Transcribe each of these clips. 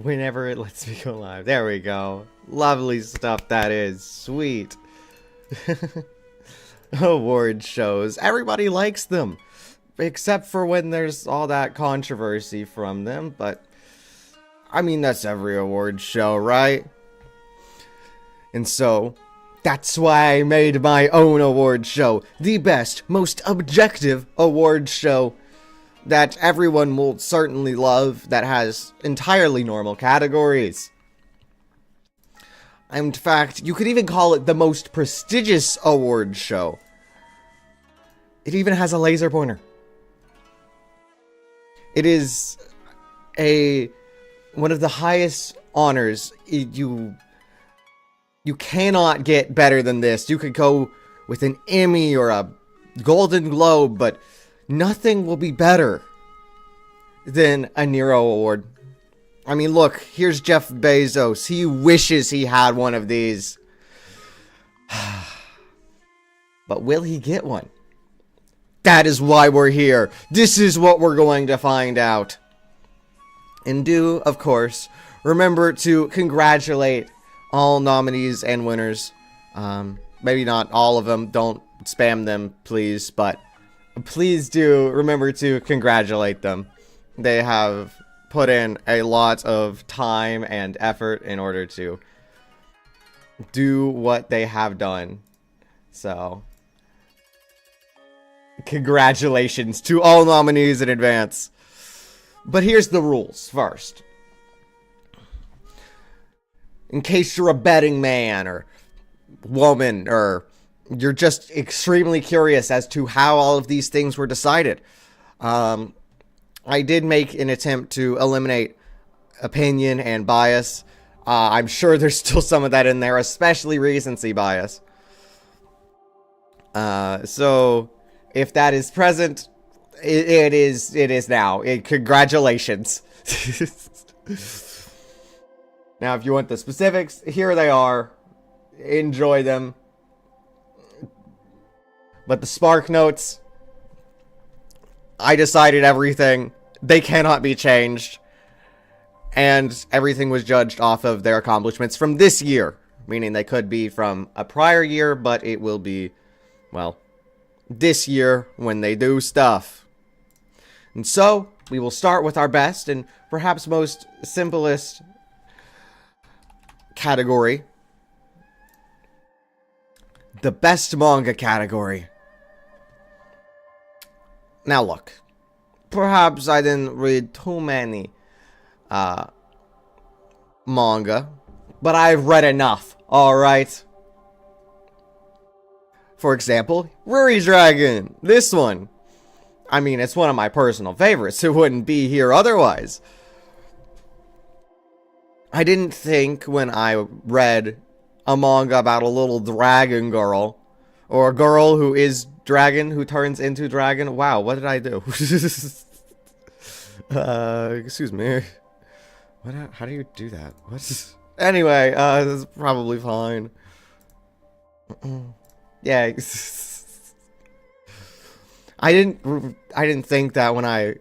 whenever it lets me go live. There we go. Lovely stuff that is. Sweet. Award shows. Everybody likes them. Except for when there's all that controversy from them, but I mean, that's every award show, right? And so, that's why I made my own award show. The best, most objective award show that everyone will certainly love, that has entirely normal categories. In fact, you could even call it the most prestigious award show. It even has a laser pointer. It is one of the highest honors. You cannot get better than this. You could go with an Emmy or a Golden Globe, but nothing will be better than a Niro Award. I mean, look, here's Jeff Bezos. He wishes he had one of these. But will he get one? That is why we're here. This is what we're going to find out. And do, of course, remember to congratulate all nominees and winners. Maybe not all of them. Don't spam them, please. But please do remember to congratulate them. They have put in a lot of time and effort in order to do what they have done. So, congratulations to all nominees in advance. But here's the rules first. In case you're a betting man or woman, or you're just extremely curious as to how all of these things were decided, I did make an attempt to eliminate opinion and bias. I'm sure there's still some of that in there, especially recency bias. So if that is present, it is now. Congratulations. Now, if you want the specifics, here they are. Enjoy them. But the Spark Notes, I decided everything. They cannot be changed. And everything was judged off of their accomplishments from this year. Meaning they could be from a prior year, but it will be, well, this year when they do stuff. And so, we will start with our best and perhaps most simplest category. The best manga category. Now look, perhaps I didn't read too many manga, but I've read enough, alright? For example, Ruri Dragon, this one. I mean, it's one of my personal favorites. It wouldn't be here otherwise. I didn't think when I read a manga about a little dragon girl, or a girl who is dragon, who turns into dragon. Wow, what did I do? Excuse me. How do you do that? What? Anyway, this is probably fine. Yeah. I didn't think that when I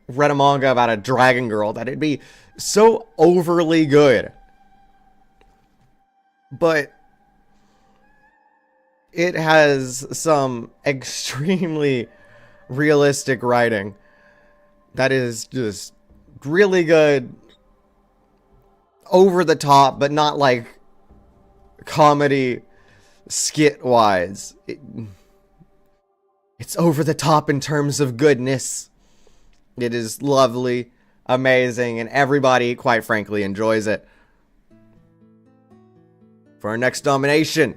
read a manga about a dragon girl that it'd be so overly good. But it has some extremely realistic writing that is just really good, over the top, but not like comedy skit wise. It's over the top in terms of goodness. It is lovely, amazing, and everybody, quite frankly, enjoys it. For our next nomination,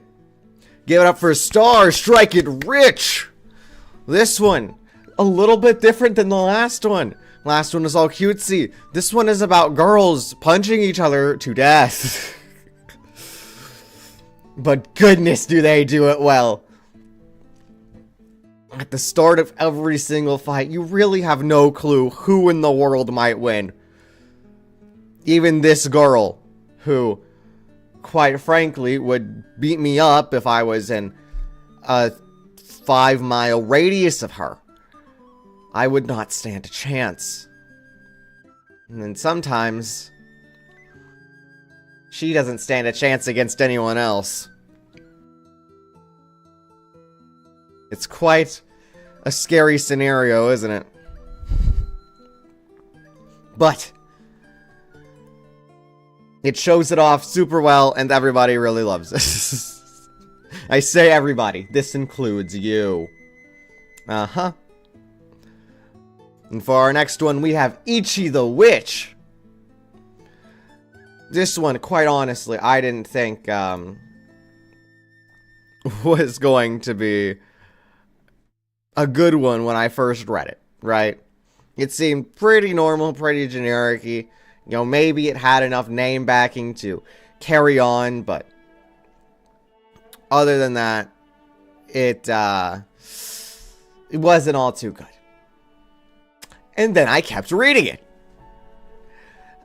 give it up for Star Strike It Rich! This one, a little bit different than the last one. Last one was all cutesy. This one is about girls punching each other to death. But goodness do they do it well. At the start of every single fight, you really have no clue who in the world might win. Even this girl, who, quite frankly, would beat me up if I was in a 5-mile radius of her. I would not stand a chance. And then sometimes, She doesn't stand a chance against anyone else. It's quite a scary scenario, isn't it? But it shows it off super well, and everybody really loves this. I say everybody. This includes you. Uh-huh. And for our next one, we have Ichi the Witch. This one, quite honestly, I didn't think was going to be a good one when I first read it, right? It seemed pretty normal, pretty generic-y. You know, maybe it had enough name backing to carry on, but other than that, it wasn't all too good. And then I kept reading it.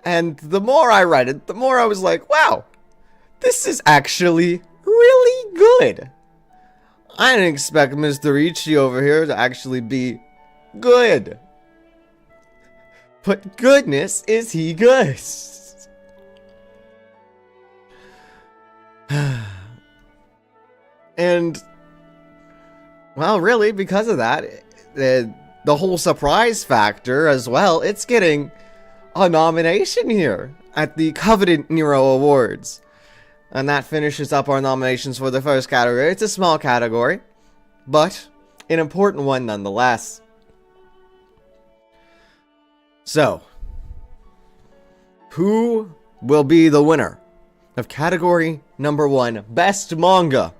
And the more I read it, the more I was like, wow, this is actually really good. I didn't expect Mr. Ichi over here to actually be good. But goodness, is he good? And, well, really, because of that, the whole surprise factor as well, it's getting a nomination here at the coveted Niro Awards. And that finishes up our nominations for the first category. It's a small category, but an important one nonetheless. So, who will be the winner of category number 1, Best Manga?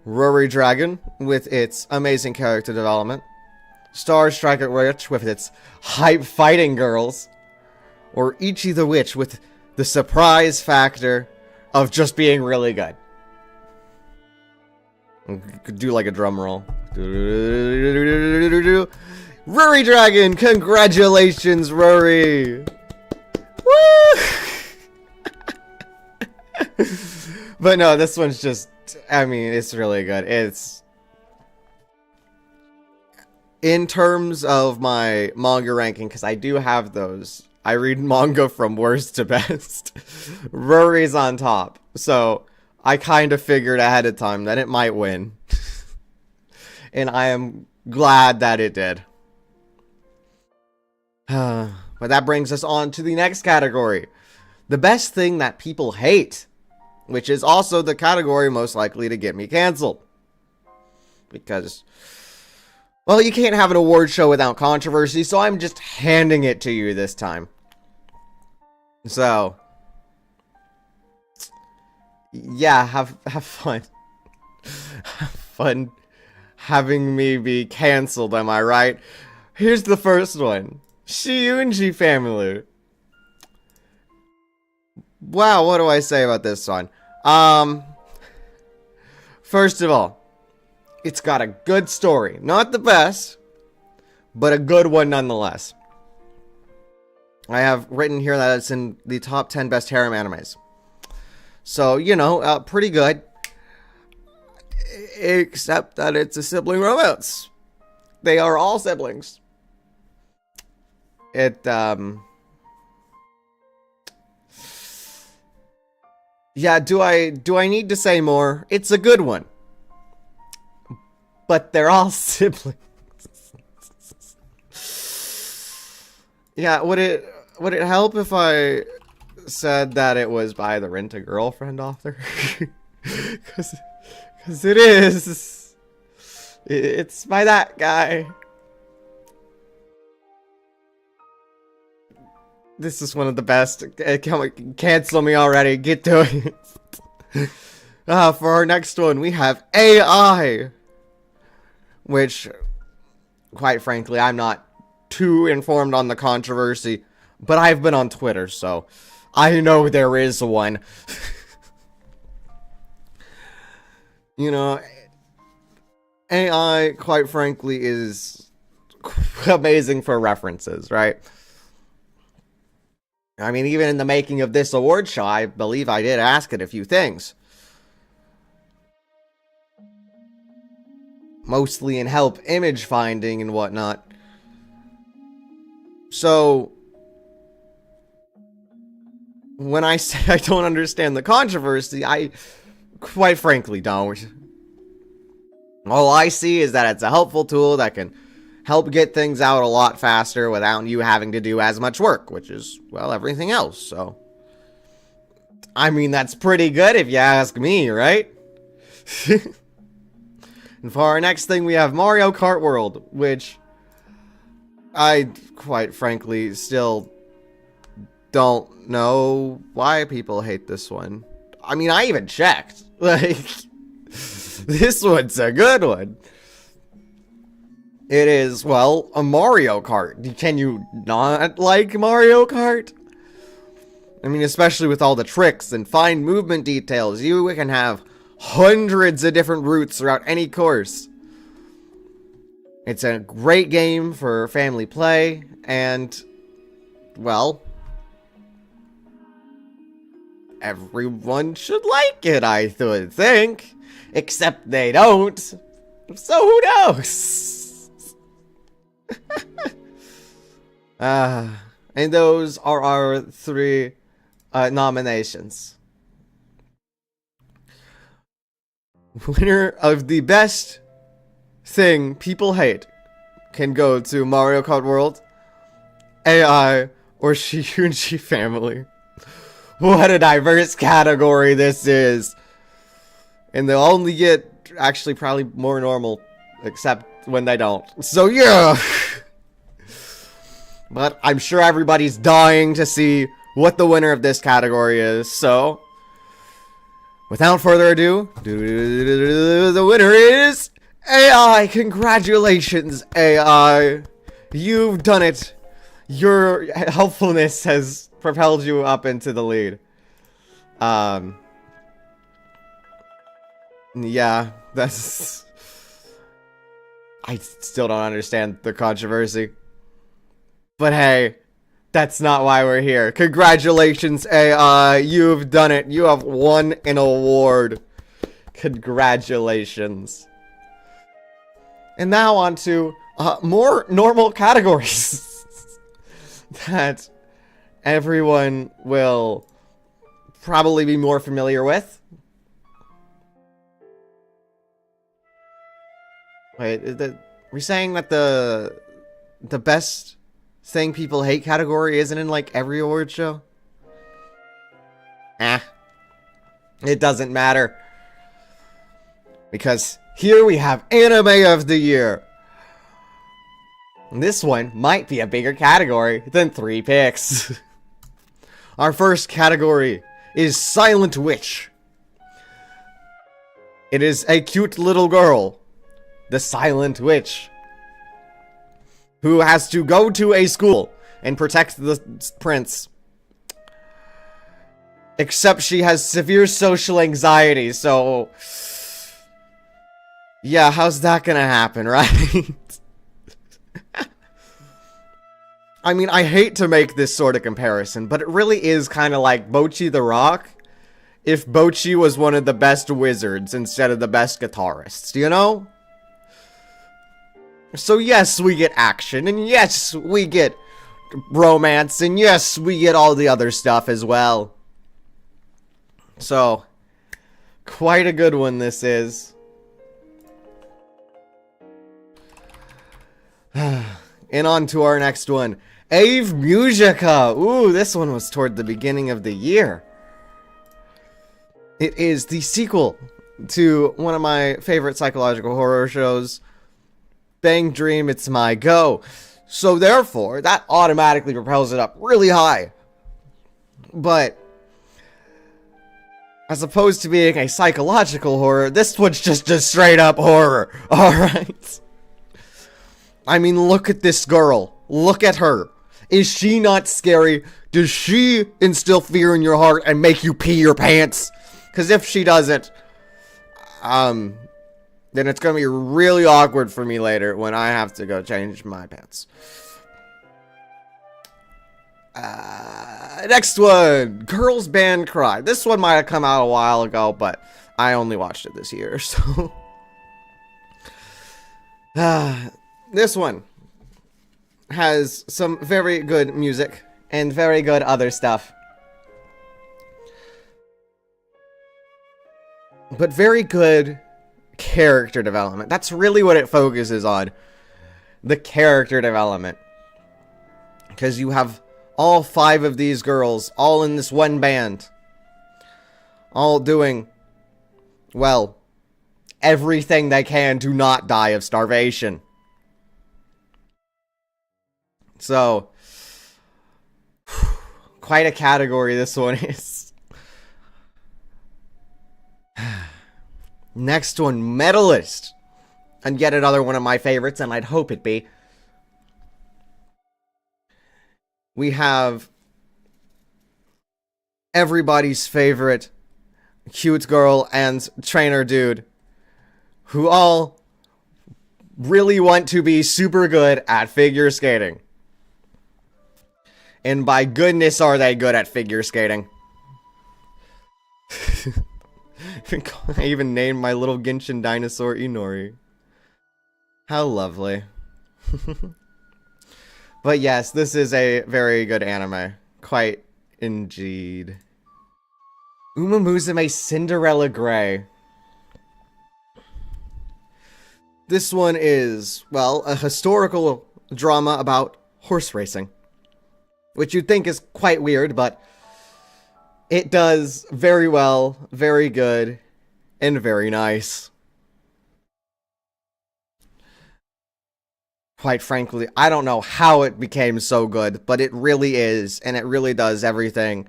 Ruri Dragon, with its amazing character development. Star Striker Witch, with its hype fighting girls. Or Ichi the Witch, with the surprise factor of just being really good. Could do like a drum roll. Ruri Dragon! Congratulations, Ruri! Woo! But no, this one's just, I mean, it's really good. It's, in terms of my manga ranking, because I do have those, I read manga from worst to best. Ruri's on top. So, I kind of figured ahead of time that it might win. And I am glad that it did. But that brings us on to the next category. The best thing that people hate. Which is also the category most likely to get me canceled. Because, well, you can't have an award show without controversy, so I'm just handing it to you this time. So, yeah, have fun. Have fun having me be canceled, am I right? Here's the first one. Shiunji Family. Wow, what do I say about this one? First of all, it's got a good story. Not the best, but a good one nonetheless. I have written here that it's in the top 10 best harem animes. So, you know, pretty good. Except that it's a sibling romance. They are all siblings. Yeah, do I need to say more? It's a good one. But they're all siblings. Yeah, would it help if I said that it was by the Rent-A-Girlfriend author? Cuz it is. It's by that guy. This is one of the best. Cancel me already. Get to it. For our next one, we have AI. Which, quite frankly, I'm not too informed on the controversy. But I've been on Twitter, so I know there is one. You know, AI, quite frankly, is amazing for references, right? I mean, even in the making of this award show, I believe I did ask it a few things. Mostly in help image finding and whatnot. So, when I say I don't understand the controversy, I quite frankly don't. All I see is that it's a helpful tool that can help get things out a lot faster without you having to do as much work, which is, well, everything else, so. I mean, that's pretty good if you ask me, right? And for our next thing, we have Mario Kart World, which I, quite frankly, still don't know why people hate this one. I mean, I even checked. Like, this one's a good one. It is, well, a Mario Kart. Can you not like Mario Kart? I mean, especially with all the tricks and fine movement details, you can have hundreds of different routes throughout any course. It's a great game for family play, and, well, everyone should like it, I would think. Except they don't. So who knows? And those are our 3 nominations. Winner of the best thing people hate can go to Mario Kart World, AI, or Shiyunji Family. What a diverse category this is. And they'll only get, actually, probably more normal, except when they don't. So, yeah! But I'm sure everybody's dying to see what the winner of this category is, so without further ado, the winner is AI! Congratulations, AI! You've done it! Your helpfulness has propelled you up into the lead. Yeah, that's... I still don't understand the controversy. But hey, that's not why we're here. Congratulations, AI! You've done it! You have won an award! Congratulations. And now on to more normal categories that everyone will probably be more familiar with. Wait, we're saying that the best thing people hate category isn't in like every award show? It doesn't matter. Because here we have Anime of the Year. And this one might be a bigger category than 3 picks. Our first category is Silent Witch. It is a cute little girl, the Silent Witch, who has to go to a school and protect the prince. Except she has severe social anxiety, so... yeah, how's that gonna happen, right? I mean, I hate to make this sort of comparison, but it really is kind of like Bocchi the Rock if Bocchi was one of the best wizards instead of the best guitarists, you know? So yes, we get action, and yes, we get romance, and yes, we get all the other stuff as well. So, quite a good one this is. And on to our next one. Ave Musica! Ooh, this one was toward the beginning of the year. It is the sequel to one of my favorite psychological horror shows, Bang Dream, It's My Go. So therefore, that automatically propels it up really high. But as opposed to being a psychological horror, this one's just a straight up horror. Alright? I mean, look at this girl. Look at her. Is she not scary? Does she instill fear in your heart and make you pee your pants? Because if she doesn't, then it's going to be really awkward for me later when I have to go change my pants. Next one. Girls Band Cry. This one might have come out a while ago, but I only watched it this year, so... this one has some very good music and very good other stuff. but very good character development. That's really what it focuses on. The character development. Because you have all 5 of these girls, all in this one band. All doing, well, everything they can to not die of starvation. So, quite a category this one is. Next one, medalist. And yet another one of my favorites, and I'd hope it be. We have everybody's favorite cute girl and trainer dude, who all really want to be super good at figure skating. And by goodness are they good at figure skating. I even named my little Genshin dinosaur Inori. How lovely. But yes, this is a very good anime. Quite indeed. Uma Musume Cinderella Grey. This one is, well, a historical drama about horse racing. Which you'd think is quite weird, but it does very well, very good, and very nice. Quite frankly, I don't know how it became so good, but it really is, and it really does everything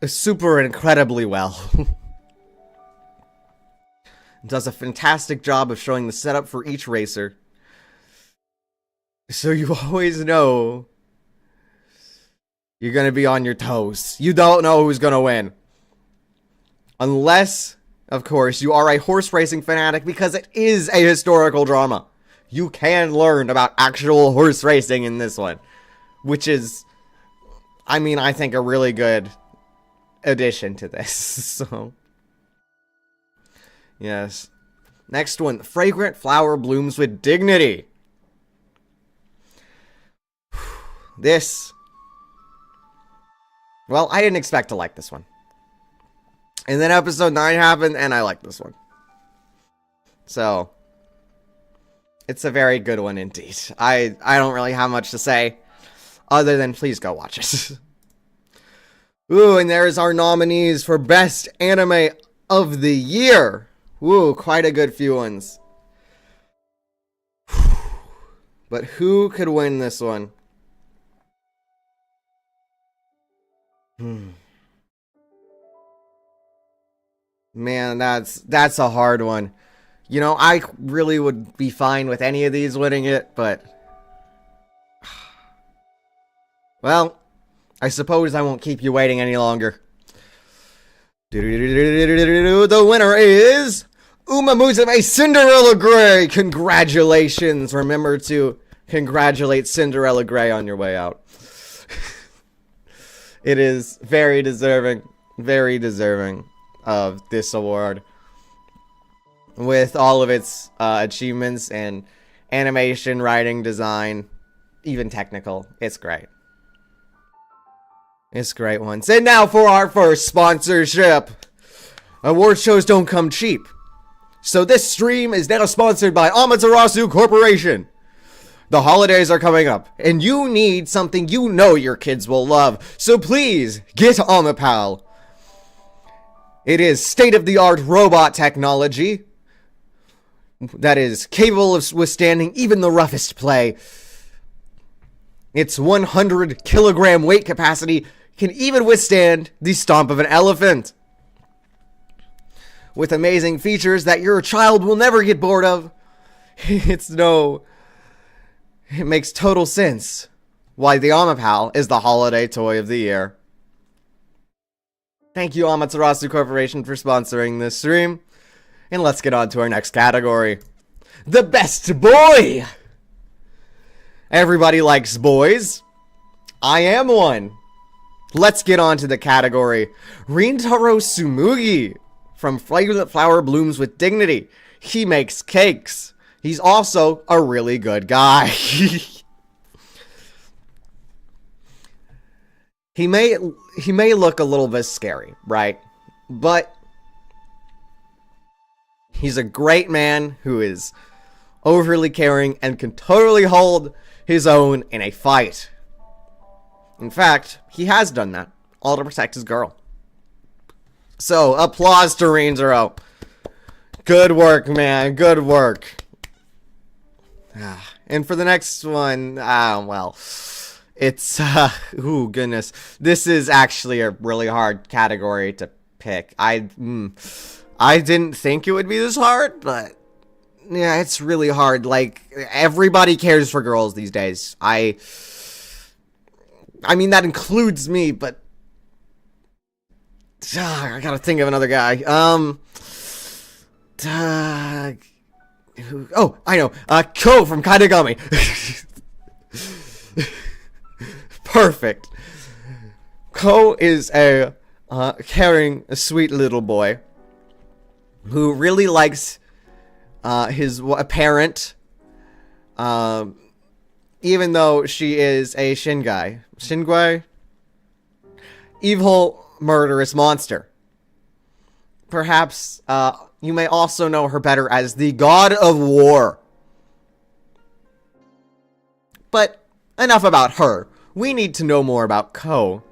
super incredibly well. It does a fantastic job of showing the setup for each racer. So you always know you're going to be on your toes. You don't know who's going to win. Unless, of course, you are a horse racing fanatic, because it is a historical drama. You can learn about actual horse racing in this one. Which is, I mean, I think a really good addition to this. So, yes. Next one, Fragrant Flower Blooms with Dignity. This, well, I didn't expect to like this one. And then episode 9 happened, and I liked this one. So, it's a very good one indeed. I don't really have much to say, other than please go watch it. Ooh, and there's our nominees for Best Anime of the Year. Ooh, quite a good few ones. But who could win this one? Man, that's a hard one. You know, I really would be fine with any of these winning it, but well, I suppose I won't keep you waiting any longer. The winner is Uma Musume Cinderella Grey. Congratulations. Remember to congratulate Cinderella Grey on your way out. It is very deserving of this award. With all of its achievements and animation, writing, design, even technical. It's great. It's great ones. And now for our first sponsorship. Award shows don't come cheap. So this stream is now sponsored by Amaterasu Corporation. The holidays are coming up, and you need something you know your kids will love. So please, get Amapal. It is state-of-the-art robot technology that is capable of withstanding even the roughest play. Its 100 kilogram weight capacity can even withstand the stomp of an elephant. With amazing features that your child will never get bored of. It makes total sense why the Amapal is the holiday toy of the year. Thank you, Amaterasu Corporation, for sponsoring this stream. And let's get on to our next category. The Best Boy! Everybody likes boys. I am one. Let's get on to the category. Rintaro Sumugi from Fragrant Flower Blooms with Dignity. He makes cakes. He's also a really good guy. He may look a little bit scary, right? But He's a great man who is overly caring and can totally hold his own in a fight. In fact, he has done that, all to protect his girl. So, applause to Niro. Good work, man. Good work. And for the next one, well, it's, ooh, goodness. This is actually a really hard category to pick. I didn't think it would be this hard, but yeah, it's really hard. Like, everybody cares for girls these days. I mean, that includes me, but I gotta think of another guy. Oh, I know. Ko from Kaidagami. Perfect. Ko is a caring, sweet little boy who really likes his parent, even though she is a Shingwai, evil, murderous monster. Perhaps you may also know her better as the God of War. But enough about her. We need to know more about Ko.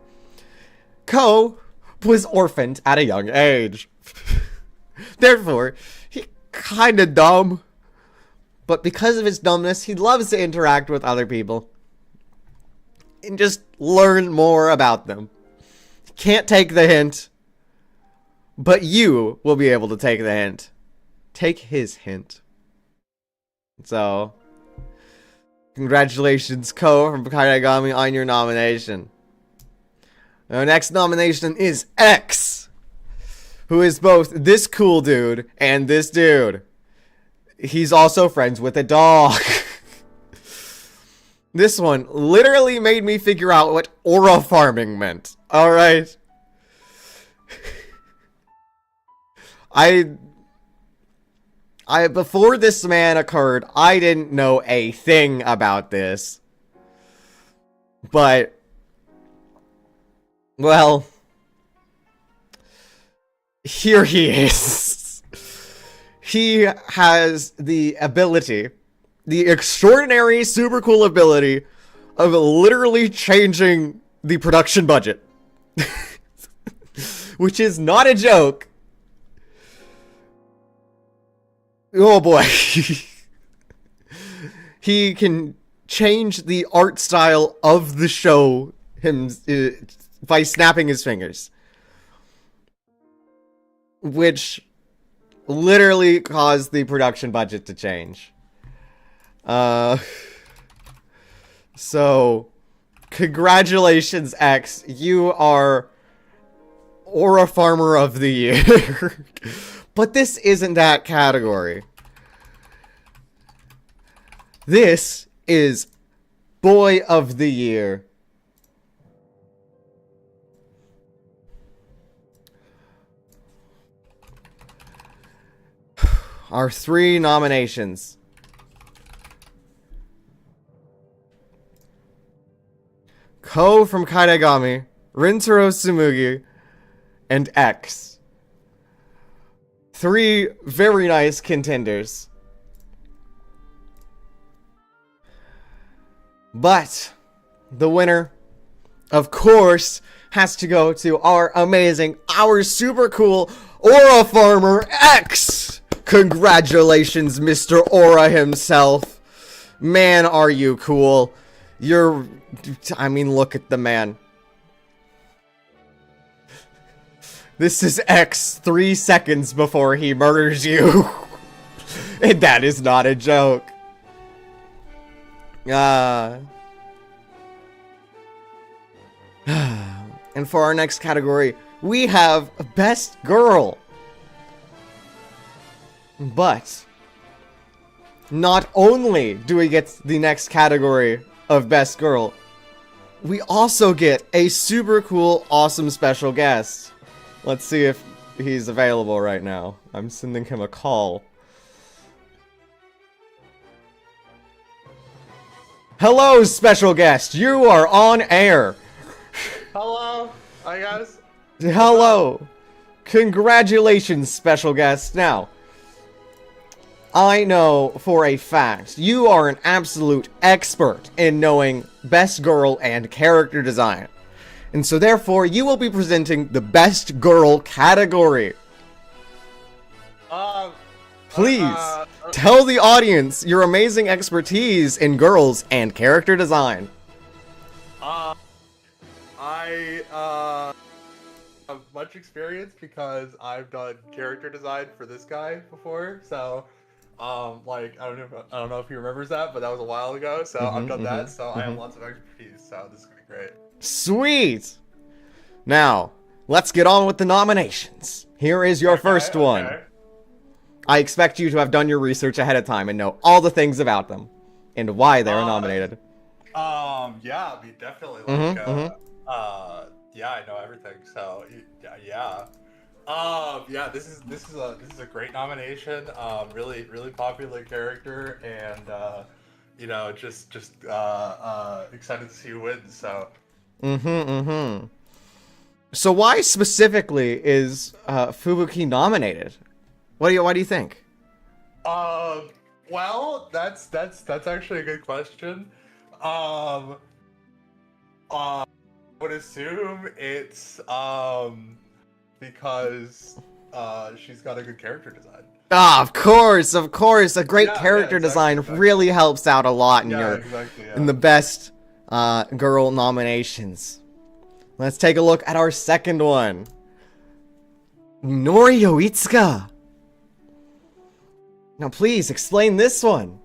Ko was orphaned at a young age. Therefore, he kinda dumb. But because of his dumbness, he loves to interact with other people. And just learn more about them. Can't take the hint. But you will be able to take the hint. Take his hint. So, congratulations, Ko from Kaidagami, on your nomination. Our next nomination is X, who is both this cool dude and this dude. He's also friends with a dog. This one literally made me figure out what aura farming meant. Alright. Before this man occurred, I didn't know a thing about this. But, well, here he is. He has the ability, the extraordinary, super cool ability of literally changing the production budget. Which is not a joke. Oh boy. He can change the art style of the show by snapping his fingers. Which literally caused the production budget to change. So, congratulations, X. You are Aura Farmer of the Year. But this isn't that category. This is Boy of the Year. Our 3 nominations. Ko from Kaidagami, Rintaro Tsumugi, and X. 3 very nice contenders. But the winner, of course, has to go to our amazing, our super cool Aura Farmer X! Congratulations, Mr. Aura himself. Man, are you cool. I mean, look at the man. This is X 3 seconds before he murders you. And that is not a joke. And for our next category, we have Best Girl. But not only do we get the next category of Best Girl, we also get a super cool, awesome special guest. Let's see if he's available right now. I'm sending him a call. Hello, special guest. You are on air. Hello. Hi, guys. Hello. Congratulations, special guest. Now, I know for a fact you are an absolute expert in knowing best girl and character design. And so therefore, you will be presenting the best girl category. Please, tell the audience your amazing expertise in girls and character design. I have much experience because I've done character design for this guy before. So, like I don't know if he remembers that, but that was a while ago. So I've done that. So I have lots of expertise. So this is gonna be great. Sweet. Now, let's get on with the nominations. Here is your first one. Okay. I expect you to have done your research ahead of time and know all the things about them and why they were nominated. Yeah, I mean, definitely. Like, yeah, I know everything. So, yeah. Yeah, this is a great nomination. Really popular character, and you know, just excited to see who wins. So. So why specifically is Fubuki nominated? Why do you think? Well, that's actually a good question. I would assume it's because she's got a good character design. Ah, of course. A great character exactly. design really helps out a lot in in the best girl nominations. Let's take a look at our second one. Norio Itsuka. Now please explain this one.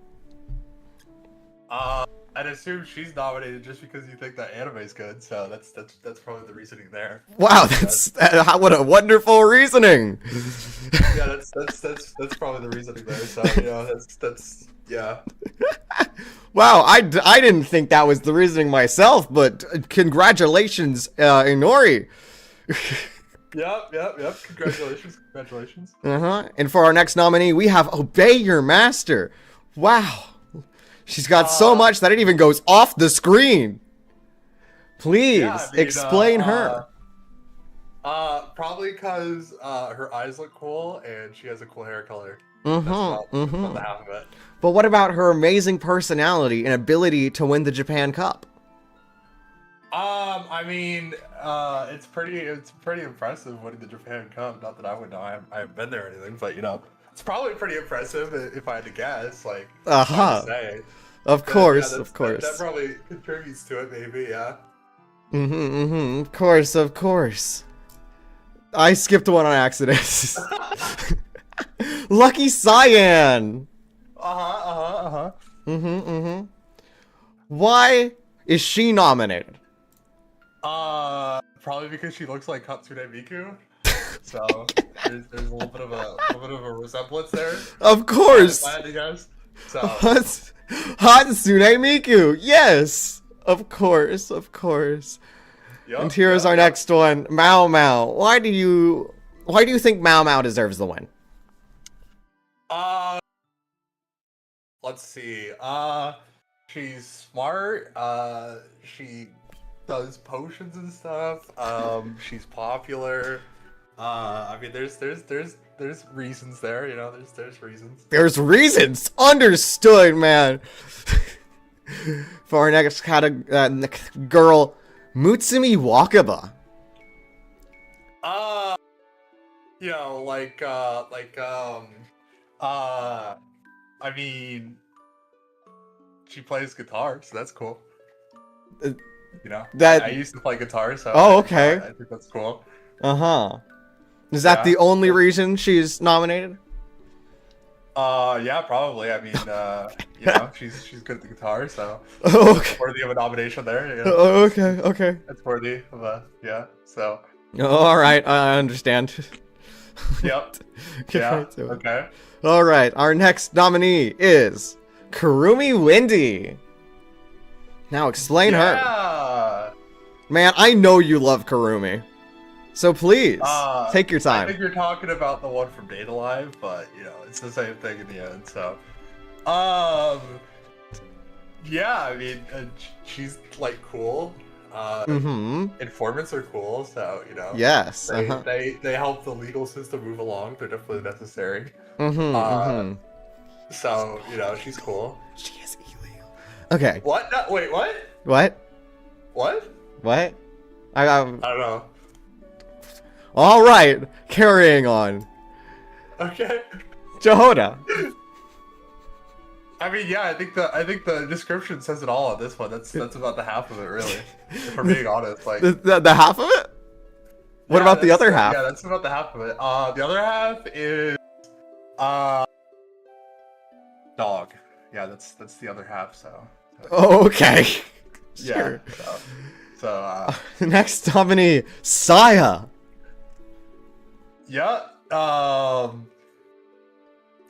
I'd assume she's nominated just because you think that anime's good, so that's probably the reasoning there. Wow, that's what a wonderful reasoning. Yeah, that's probably the reasoning there. So you know, that's yeah. Wow, I didn't think that was the reasoning myself, but congratulations, Inori. Yep. Congratulations. And for our next nominee, we have Obey Your Master. Wow. She's got so much that it even goes off the screen. Please, explain her. Probably because her eyes look cool and she has a cool hair color. That's about the half of it. But what about her amazing personality and ability to win the Japan Cup? I mean, it's pretty impressive winning the Japan Cup. Not that I would know, I haven't been there or anything, but you know, it's probably pretty impressive if I had to guess. Like, say. Of course. That probably contributes to it, maybe. Yeah. Of course. I skipped one on accident. Lucky Cyan. Why is she nominated? Probably because she looks like Hatsune Miku. So there's a little bit of a resemblance there. Of course. If I had to guess. So Hatsune Miku. Yes. Of course. Yep, and here's our next one, Mao Mao. Why do you think Mao Mao deserves the win? Let's see. She's smart. She does potions and stuff. She's popular. I mean, there's reasons there. You know, there's reasons. There's reasons. Understood, man. For our next girl, Mutsumi Wakaba. You know, I mean, she plays guitar, so that's cool. You know, I used to play guitar, so okay. I think that's cool. Is that the only reason she's nominated? Yeah, probably. I mean, you know, she's good at the guitar, so okay. Worthy of a nomination there. You know? Okay. That's worthy of a so. All right, I understand. Yep. Okay. All right, our next nominee is Kurumi Wendy. Now explain her. Man, I know you love Kurumi. So please, take your time. I think you're talking about the one from Date Alive, but you know, it's the same thing in the end, so. Yeah, I mean, she's like cool. Informants are cool, so you know. Yes. They help the legal system move along. They're definitely necessary. So, you know, she's cool. She is illegal. Okay. What? No, wait, what? What? What? What? I don't know. All right. Carrying on. Okay. Jehoda. I mean, yeah, I think the description says it all on this one. That's about the half of it, really. If we're being honest, like the half of it. What about the other half? Yeah, that's about the half of it. The other half is dog. Yeah, that's the other half. So. Oh, okay. Yeah. Sure. So next nominee, Saya. Yeah.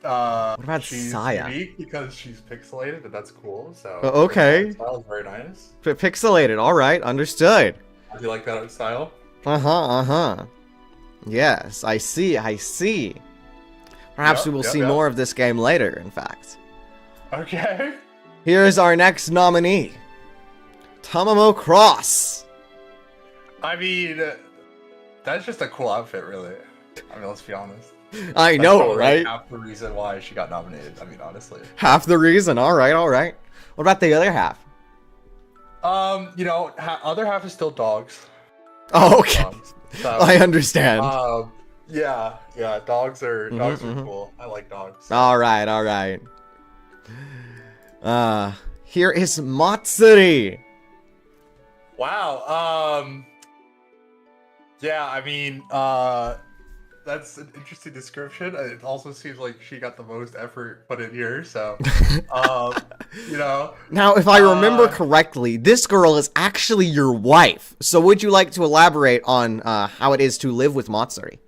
What about she's Saya? unique because she's pixelated, and that's cool. So. Okay. Her style is very nice. Pixelated. All right. Understood. Do you like that art style? Yes, I see. Perhaps we will see more of this game later, in fact. Okay. Here's our next nominee. Tamamo Cross. I mean, that's just a cool outfit, really. I mean, let's be honest. I know, right? Half the reason why she got nominated, I mean, honestly. Half the reason, alright. What about the other half? You know, other half is still dogs. Oh, okay. So, I understand. Yeah, dogs are cool. I like dogs. Alright. Here is Matsuri. Wow, yeah, I mean, that's an interesting description. It also seems like she got the most effort put in here, so, you know. Now, if I remember correctly, this girl is actually your wife. So would you like to elaborate on how it is to live with Matsuri?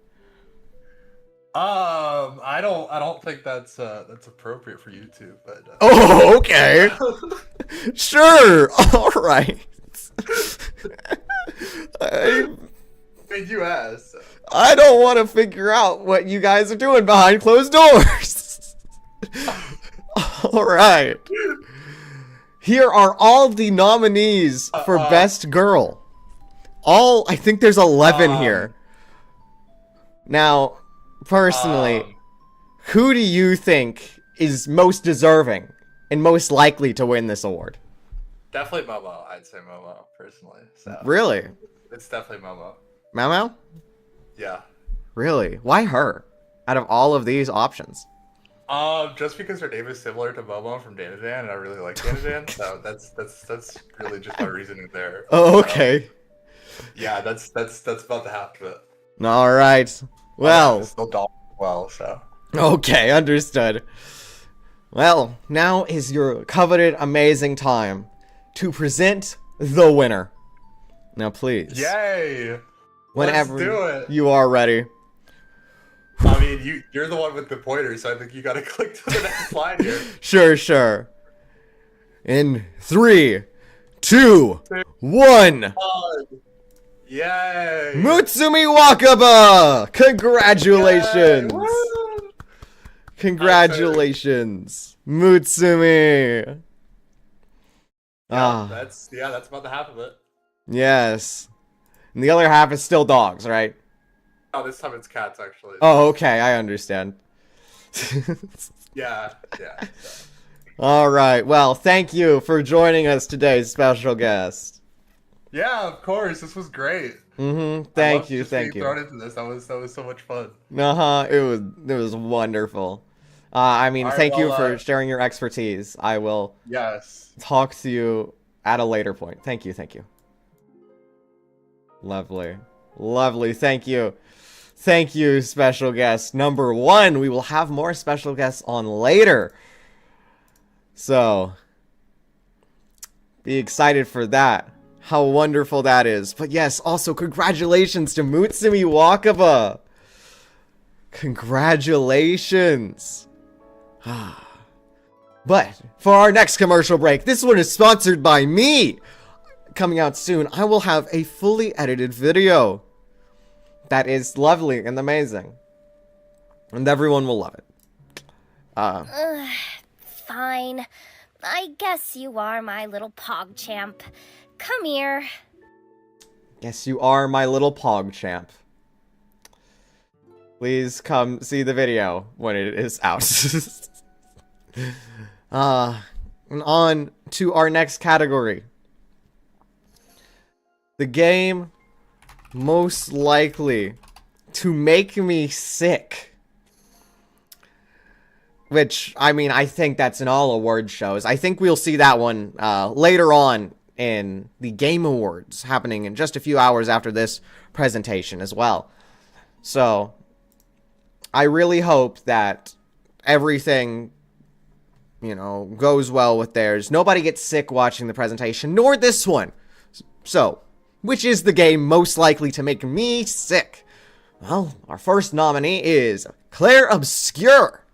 I don't think that's appropriate for YouTube, but. Oh, okay. Sure. All right. You asked. I don't want to figure out what you guys are doing behind closed doors. All right. Here are all the nominees for Best Girl. I think there's 11 here. Now, personally, who do you think is most deserving and most likely to win this award? Definitely Momo. I'd say Momo, personally. So. Really? It's definitely Momo. Mau? Yeah. Really? Why her? Out of all of these options? Just because her name is similar to Momo from Danadan, and I really like Danadan, so that's really just my reasoning there. Oh, okay. Yeah, that's about the half of it. All right. Well. Still dog well, so. Okay, understood. Well, now is your coveted amazing time to present the winner. Now, please. Yay! Whenever Let's do it. You are ready. I mean, you're the one with the pointer, so I think you gotta click to the next slide here. Sure. In 3, 2, 1. Yay! Mutsumi Wakaba! Congratulations! Yay! Congratulations, Mutsumi! That's about the half of it. Yes. And the other half is still dogs, right? Oh, this time it's cats, actually. Oh, okay, I understand. Yeah. Alright, well, thank you for joining us today, special guest. Yeah, of course, this was great. Thank you. Thrown into this. That was so much fun. It was wonderful. I mean, thank you for sharing your expertise. I will talk to you at a later point. Thank you. Lovely, thank you. Thank you, special guest number 1. We will have more special guests on later. So, be excited for that. How wonderful that is. But yes, also congratulations to Mutsumi Wakaba. Congratulations. But for our next commercial break, this one is sponsored by me. Coming out soon, I will have a fully edited video that is lovely and amazing. And everyone will love it. Fine. I guess you are my little PogChamp. Come here. Guess you are my little PogChamp. Please come see the video when it is out. And on to our next category. The game most likely to make me sick. Which, I mean, I think that's in all award shows. I think we'll see that one later on in the Game Awards, happening in just a few hours after this presentation as well. So, I really hope that everything, you know, goes well with theirs. Nobody gets sick watching the presentation, nor this one. So, which is the game most likely to make me sick? Well, our first nominee is Claire Obscure.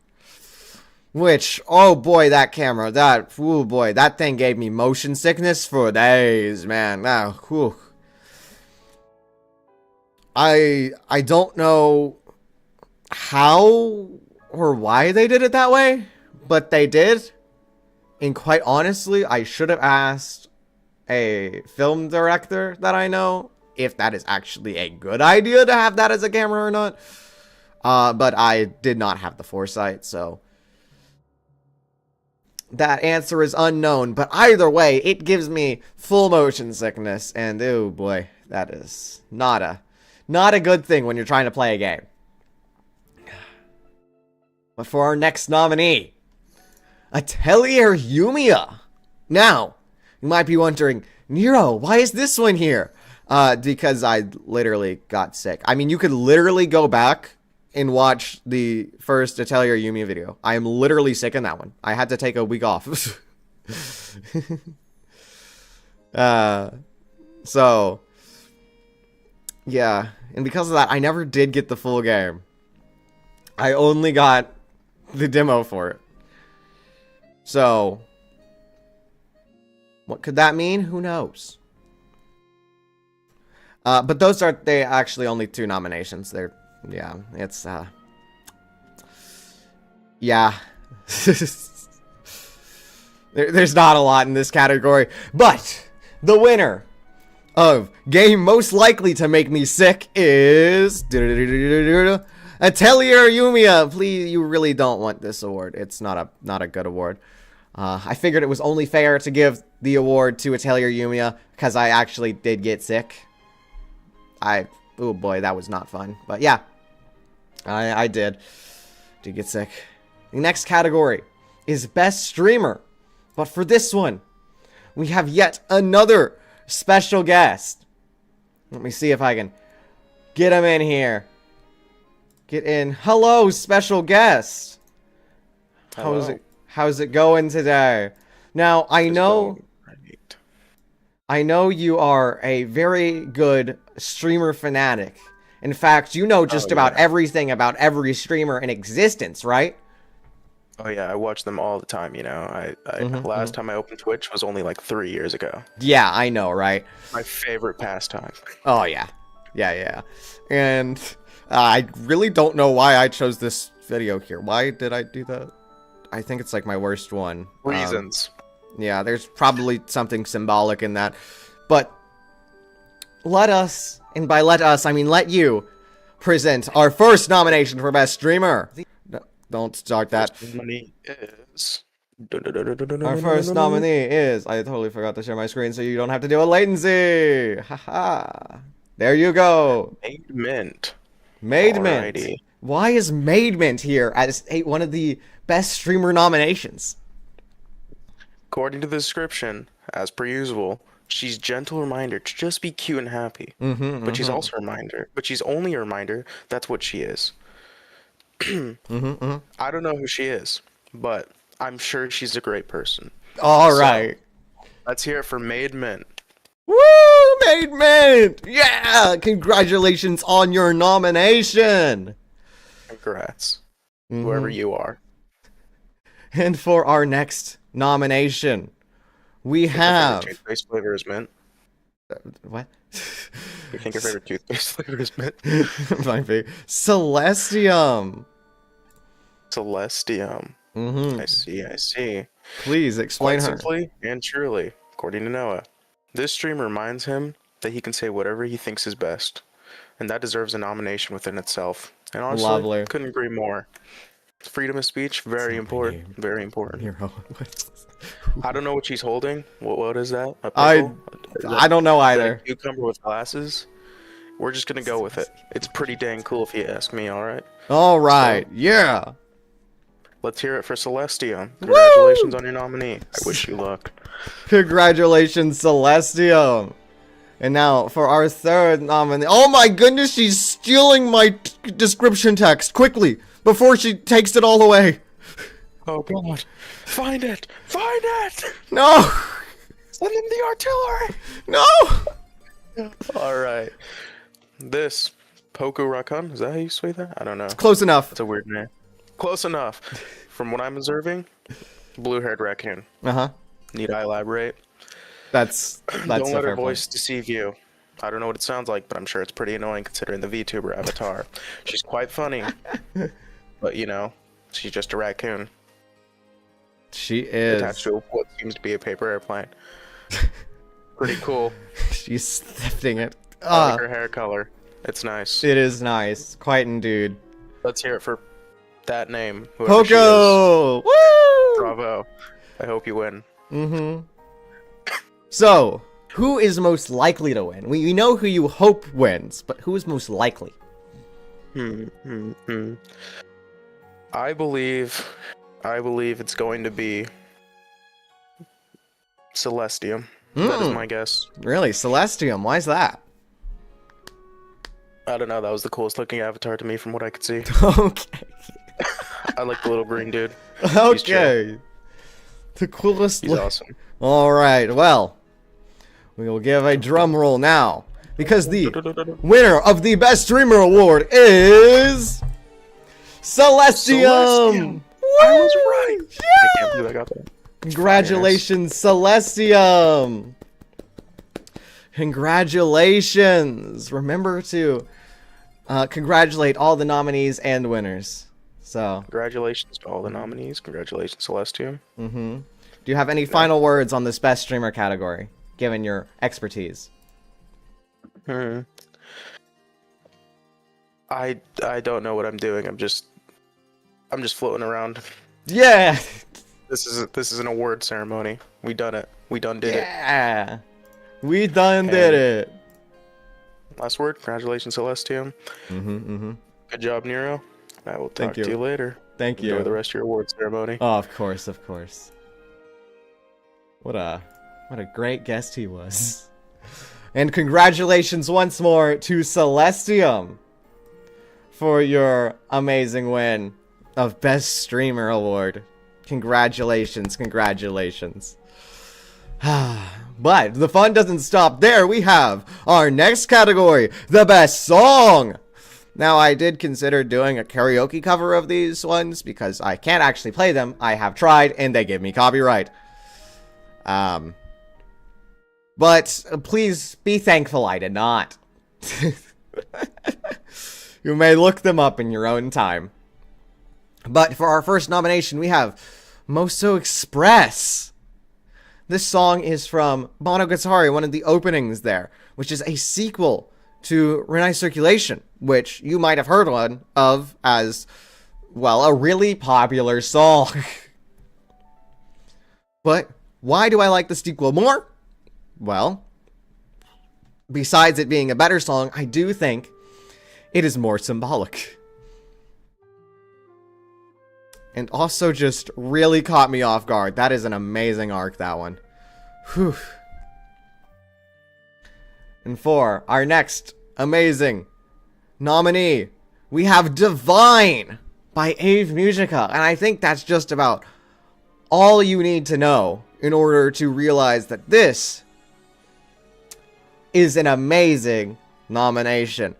Which, oh boy, that camera, oh boy, that thing gave me motion sickness for days, man. Whew. I don't know how or why they did it that way, but they did. And quite honestly, I should have asked a film director that I know if that is actually a good idea to have that as a camera or not. But I did not have the foresight, so that answer is unknown. But either way, it gives me full motion sickness, and oh boy, that is not a good thing when you're trying to play a game. But for our next nominee, Atelier Yumiya. Now, you might be wondering, Niro, why is this one here? Because I literally got sick. I mean, you could literally go back and watch the first Atelier Yumiya video. I am literally sick in that one. I had to take a week off. So, yeah. And because of that, I never did get the full game. I only got the demo for it. So, what could that mean? Who knows? But those are actually only 2 nominations. Yeah, it's yeah. There's not a lot in this category, but the winner of game most likely to make me sick is Atelier Yumiya. Please, you really don't want this award. It's not a good award. I figured it was only fair to give the award to Atelier Yumiya because I actually did get sick. Oh boy, that was not fun. But yeah, I did get sick. The next category is Best Streamer. But for this one, we have yet another special guest. Let me see if I can get him in here. Get in. Hello, special guest. Hello. How's it going today? Now, I know you are a very good streamer fanatic. In fact, you know just about everything about every streamer in existence, right? Oh yeah, I watch them all the time, you know. Last time I opened Twitch was only like 3 years ago. Yeah, I know, right? My favorite pastime. Oh yeah. Yeah. And I really don't know why I chose this video here. Why did I do that? I think it's like my worst one. Reasons. Yeah, there's probably something symbolic in that. But let us, and by let us, I mean let you, present our first nomination for Best Streamer. No, don't start that. Our first nominee is... I totally forgot to share my screen so you don't have to deal with latency. Haha. There you go. Made Mint. Made Mint. Why is Made Mint here as one of the Best Streamer nominations? According to the description, as per usual, she's gentle reminder to just be cute and happy. But she's also a reminder. But she's only a reminder that's what she is. I don't know who she is, but I'm sure she's a great person. All right. Let's hear it for Made Mint. Woo! Made Mint! Yeah! Congratulations on your nomination! Congrats. Whoever you are. And for our next nomination, we have... Toothpaste flavor is mint. What? You think your favorite toothpaste flavor is mint? Might be. Celestium. Celestium. I see. Please explain Quite her. simply and truly, according to Noah, this stream reminds him that he can say whatever he thinks is best, and that deserves a nomination within itself. And honestly, Lovely. couldn't agree more. Freedom of speech, very important. Very important. Niro. I don't know what she's holding. What is that? A I pickle? Is that- I don't know is that either. a cucumber with glasses? We're just gonna go with it. It's pretty dang cool if you ask me, alright? All right, yeah. Let's hear it for Celestia. Congratulations on your nominee. I wish you luck. Congratulations, Celestium. And now for our third nominee. Oh my goodness, she's stealing my description text quickly before she takes it all away. Oh god. Find it! Find it! No, Send them the artillery! no. Alright. This Poku Rakun, is that how you say that? I don't know. Close enough. It's a weird name. Close enough. From what I'm observing, blue-haired raccoon. Uh-huh. Need I elaborate? That's Don't a let fair her point. voice deceive you. I don't know what it sounds like, but I'm sure it's pretty annoying considering the VTuber avatar. She's quite funny, but you know, she's just a raccoon She attached is. to what seems to be a paper airplane. Pretty cool. She's sifting it. I like her hair color. It's nice. It is nice. Quite indeed. Let's hear it for that name. whoever she is. Poco! Woo! Bravo. I hope you win. Mm-hmm. So, who is most likely to win? We know who you hope wins, but who is most likely? I believe it's going to be Celestium. That is my guess. Really? Celestium? Why is that? I don't know. That was the coolest looking avatar to me from what I could see. Okay. I like the little green dude. Okay. The coolest He's awesome. Alright, well. We will give a drum roll now. Because the winner of the Best Streamer Award is... Celestium! I was right! I can't believe I got that. Congratulations, Celestium! Congratulations! Remember to congratulate all the nominees and winners. So, Congratulations to all the nominees. Congratulations, Celestium. do you have any final words on this Best Streamer category, given your expertise? I don't know what I'm doing. I'm just floating around. Yeah! This is an award ceremony. We done it. We done did it. Yeah! We done did it! Last word. Congratulations, Celestium. Good job, Niro. I will talk Thank you. to you later. Thank you. Enjoy the rest of your award ceremony. Oh, of course, of course. What a great guest he was. And congratulations once more to Celestium for your amazing win of Best Streamer Award. Congratulations, congratulations. But the fun doesn't stop there. We have our next category, the Best Song. Now, I did consider doing a karaoke cover of these ones because I can't actually play them. I have tried, and they give me copyright. But please be thankful I did not. You may look them up in your own time. But for our first nomination, we have Moso Express. This song is from Monogatari, one of the openings there, which is a sequel to Renai Circulation, which you might have heard of as, well, a really popular song. But why do I like the sequel more? Well, besides it being a better song, I do think it is more symbolic. And also just really caught me off guard. That is an amazing arc, that one. Whew. And for our next amazing nominee, we have Divine by Ave Musica. And I think that's just about all you need to know in order to realize that this is an amazing nomination.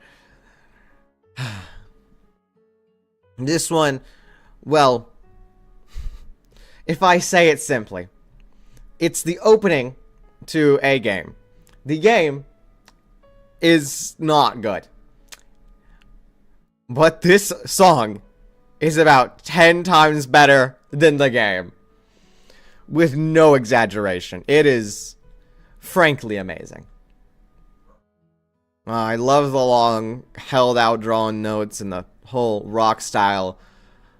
This one, well, if I say it simply, it's the opening to a game. The game is not good. But this song is about 10 times better than the game. With no exaggeration. It is frankly amazing. I love the long, held out drawn notes and the whole rock style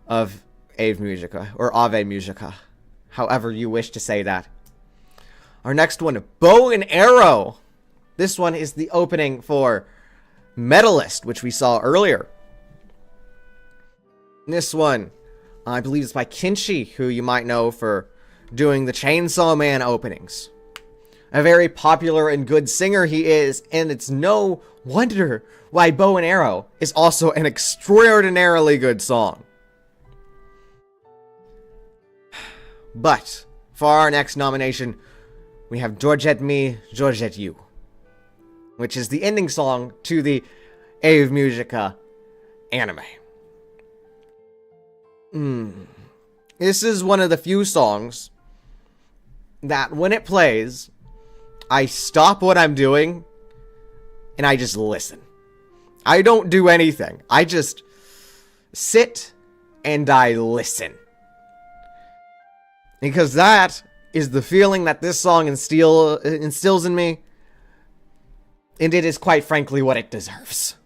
of Ave Musica, or Ave Musica, however you wish to say that. Our next one, Bow and Arrow. This one is the opening for Medalist, which we saw earlier. This one, I believe it's by Kinshi, who you might know for doing the Chainsaw Man openings. A very popular and good singer he is, and it's no wonder why Bow and Arrow is also an extraordinarily good song. But, for our next nomination, we have Georgette Me, Georgette You, which is the ending song to the Ave Musica anime. This is one of the few songs that when it plays, I stop what I'm doing and I just listen. I don't do anything. I just sit and I listen. Because that is the feeling that this song instills in me. And it is quite frankly what it deserves.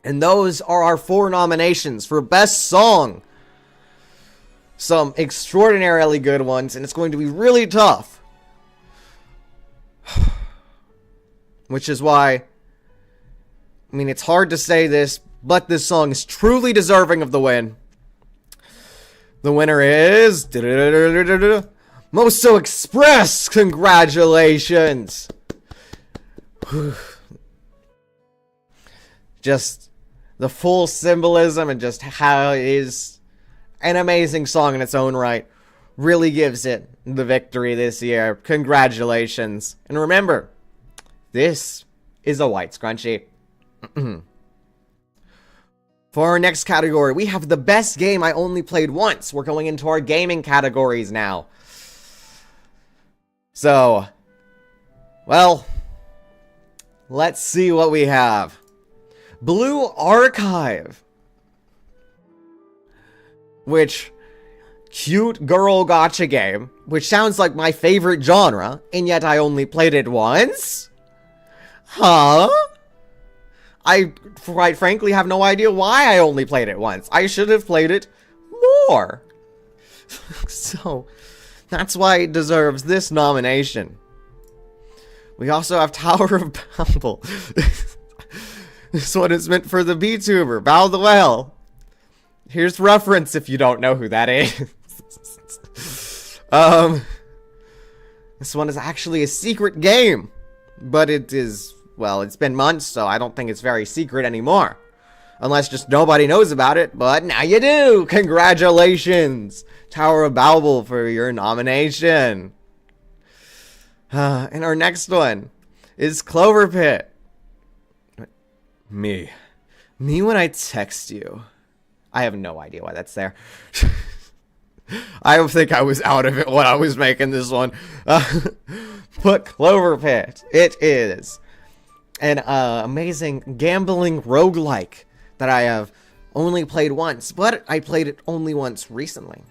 And those are our 4 nominations for Best Song. Some extraordinarily good ones, and it's going to be really tough. Which is why, I mean, it's hard to say this, but this song is truly deserving of the win. The winner is Moso Express. Congratulations. Just the full symbolism and just how it is an amazing song in its own right really gives it the victory this year. Congratulations. And remember, this is a white scrunchie. For our next category, we have the best game I only played once. We're going into our gaming categories now. So, well, let's see what we have. Blue Archive. Which, cute girl gotcha game, which sounds like my favorite genre, and yet I only played it once? Huh? I, quite frankly, have no idea why I only played it once. I should have played it more. So, that's why it deserves this nomination. We also have Tower of Babel. This one is meant for the Vtuber, Bow the Well. Here's reference if you don't know who that is. This one is actually a secret game. But it is, well, it's been months, so I don't think it's very secret anymore. Unless just nobody knows about it, but now you do! Congratulations, Tower of Babel, for your nomination. And our next one is Clover Pit. Me when I text you. I have no idea why that's there. I think I was out of it when I was making this one. But Clover Pit, it is an amazing gambling roguelike that I have only played once, but I played it only once recently.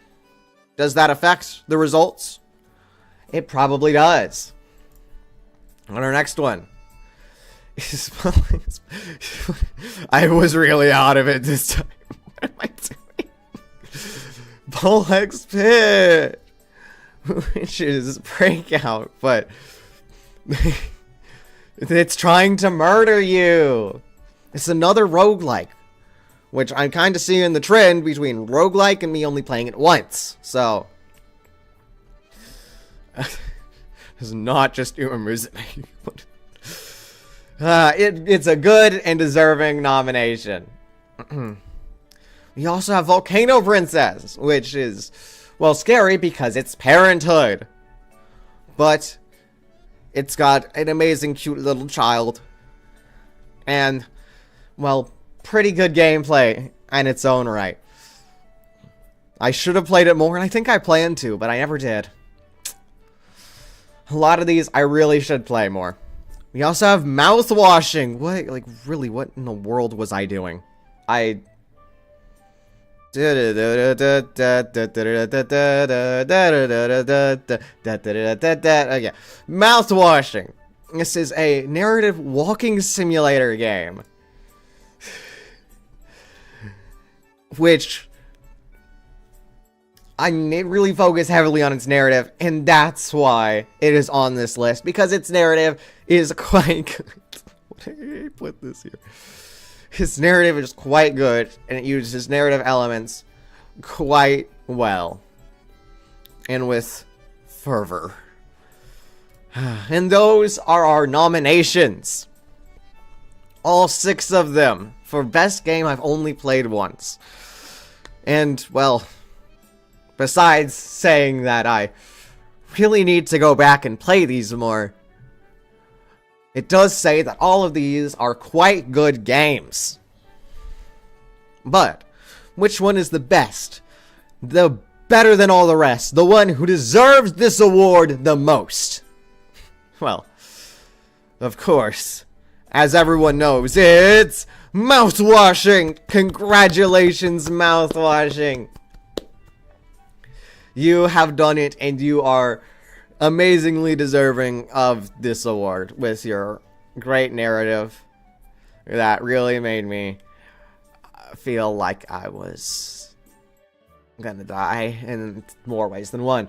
Does that affect the results? It probably does. On our next one. I was really out of it this time. What am I doing? Bullhex Pit, which is Breakout, but it's trying to murder you. It's another roguelike, which I'm kind of seeing the trend between roguelike and me only playing it once. So, it's not just Uma Musume. It's a good and deserving nomination. We also have Volcano Princess, which is, well, scary because it's Parenthood. But it's got an amazing, cute little child. And, well, pretty good gameplay in its own right. I should have played it more, and I think I planned to, but I never did. A lot of these I really should play more. We also have Mouthwashing. What, like, really, what in the world was I doing? Okay. Mouthwashing. This is a narrative walking simulator game. Which I really focus heavily on its narrative, and that's why it is on this list, because its narrative is quite good. What did I put this here? His narrative is quite good, and it uses narrative elements quite well, and with fervor. And those are our nominations. All 6 of them. For best game I've only played once. And, well, besides saying that I really need to go back and play these more, it does say that all of these are quite good games. But, which one is the best? The better than all the rest? The one who deserves this award the most? Well, of course, as everyone knows, it's mouthwashing! Congratulations, mouthwashing! You have done it, and you are amazingly deserving of this award with your great narrative that really made me feel like I was gonna die in more ways than one.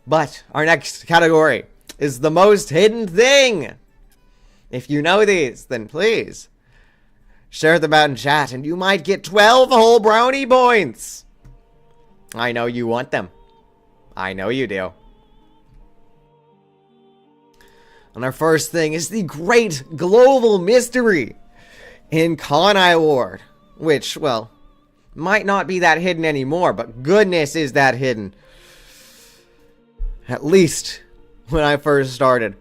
But our next category is the most hidden thing. If you know these, then please share them out in chat, and you might get 12 whole brownie points. I know you want them. I know you do. And our first thing is the Great Global Mystery in Kanai Award, which, well, might not be that hidden anymore, but goodness is that hidden. At least when I first started.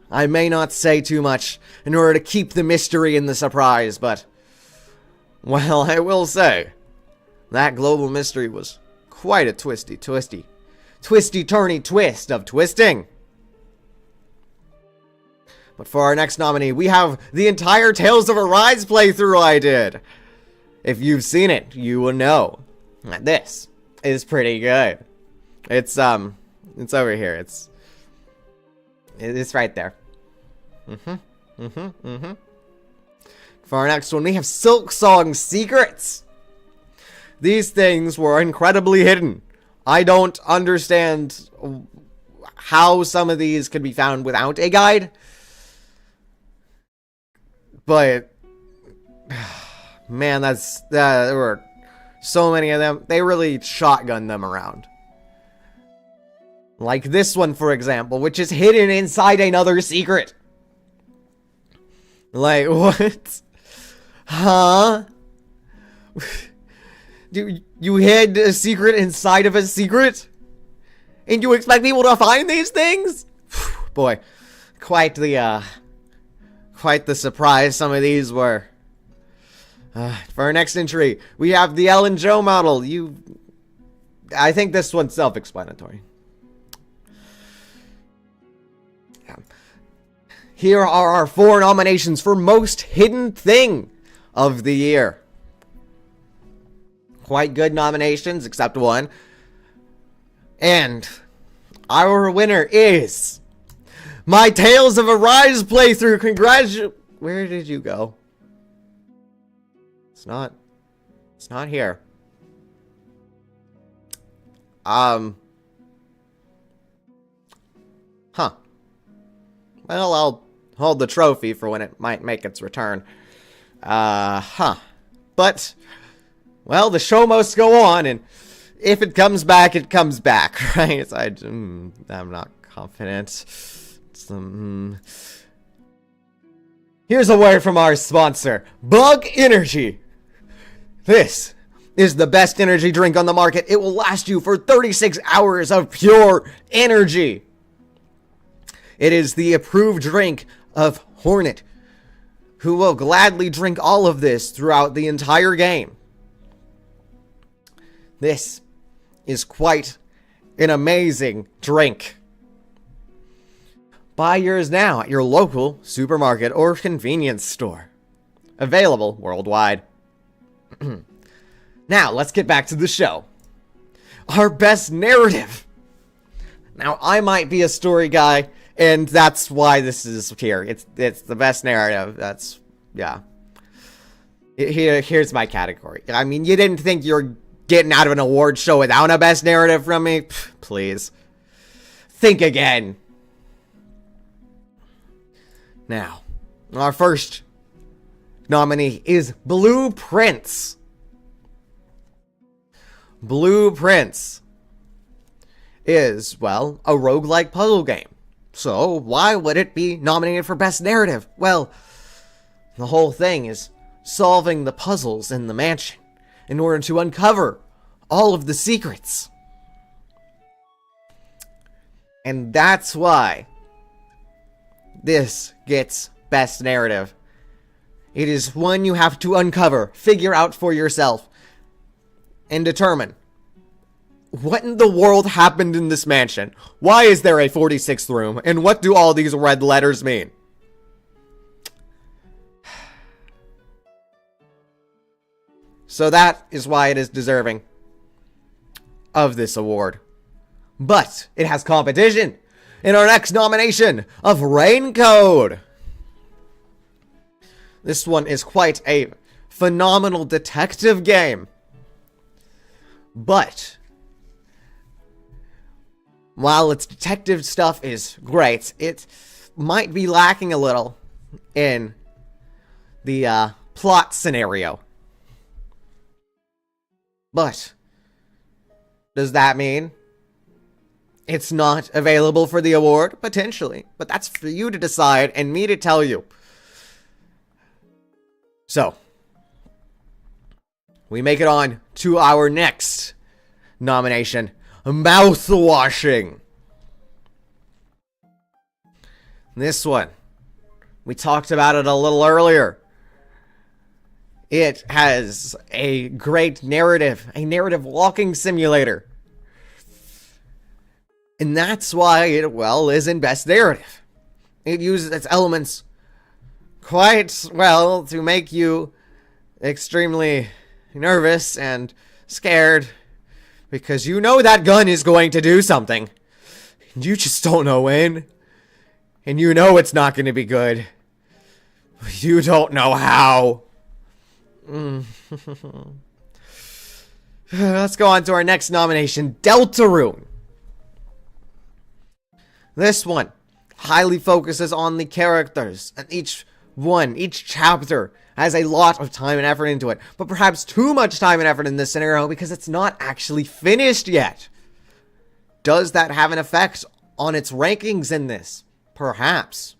I may not say too much in order to keep the mystery and the surprise, but, well, I will say that global mystery was quite a twisty-turny twist of twisting. But for our next nominee, we have the entire Tales of Arise playthrough I did. If you've seen it, you will know that this is pretty good. It's over here. It's right there. For our next one, we have Silk Song Secrets. These things were incredibly hidden. I don't understand how some of these could be found without a guide. But, man, there were so many of them. They really shotgunned them around. Like this one, for example, which is hidden inside another secret. Like, what? Huh? You hid a secret inside of a secret? And you expect people to find these things? Boy, quite the surprise some of these were. For our next entry, we have the Ellen Joe model. I think this one's self-explanatory. Here are our 4 nominations for Most Hidden Thing of the Year. Quite good nominations, except one. And our winner is my Tales of Arise playthrough. Where did you go? It's not here. Well, I'll hold the trophy for when it might make its return. But, well, the show must go on, and if it comes back, it comes back, right? I'm not confident. Here's a word from our sponsor, Bug Energy. This is the best energy drink on the market. It will last you for 36 hours of pure energy. It is the approved drink of Hornet, who will gladly drink all of this throughout the entire game. This is quite an amazing drink. Buy yours now at your local supermarket or convenience store. Available worldwide. Now, let's get back to the show. Our best narrative. Now, I might be a story guy, and that's why this is here. It's the best narrative. That's Yeah. Here's my category. I mean, you didn't think you were getting out of an award show without a best narrative from me? Pff, please. Think again. Now, our first nominee is Blueprints. Blueprints is, well, a roguelike puzzle game. So, why would it be nominated for Best Narrative? Well, the whole thing is solving the puzzles in the mansion in order to uncover all of the secrets. And that's why this gets Best Narrative. It is one you have to uncover, figure out for yourself, and determine what in the world happened in this mansion. Why is there a 46th room? And what do all these red letters mean? So that is why it is deserving of this award. But it has competition in our next nomination of Raincode. This one is quite a phenomenal detective game. But while its detective stuff is great, it might be lacking a little in the plot scenario. But does that mean it's not available for the award? Potentially. But that's for you to decide and me to tell you. So, we make it on to our next nomination, Mouthwashing. This one, we talked about it a little earlier. It has a great narrative, a narrative walking simulator. And that's why it, well, is in Best Narrative. It uses its elements quite well to make you extremely nervous and scared because you know that gun is going to do something. You just don't know when. And you know it's not going to be good. You don't know how. Let's go on to our next nomination, Deltarune. This one highly focuses on the characters, and each chapter has a lot of time and effort into it, but perhaps too much time and effort in this scenario because it's not actually finished yet. Does that have an effect on its rankings in this? Perhaps.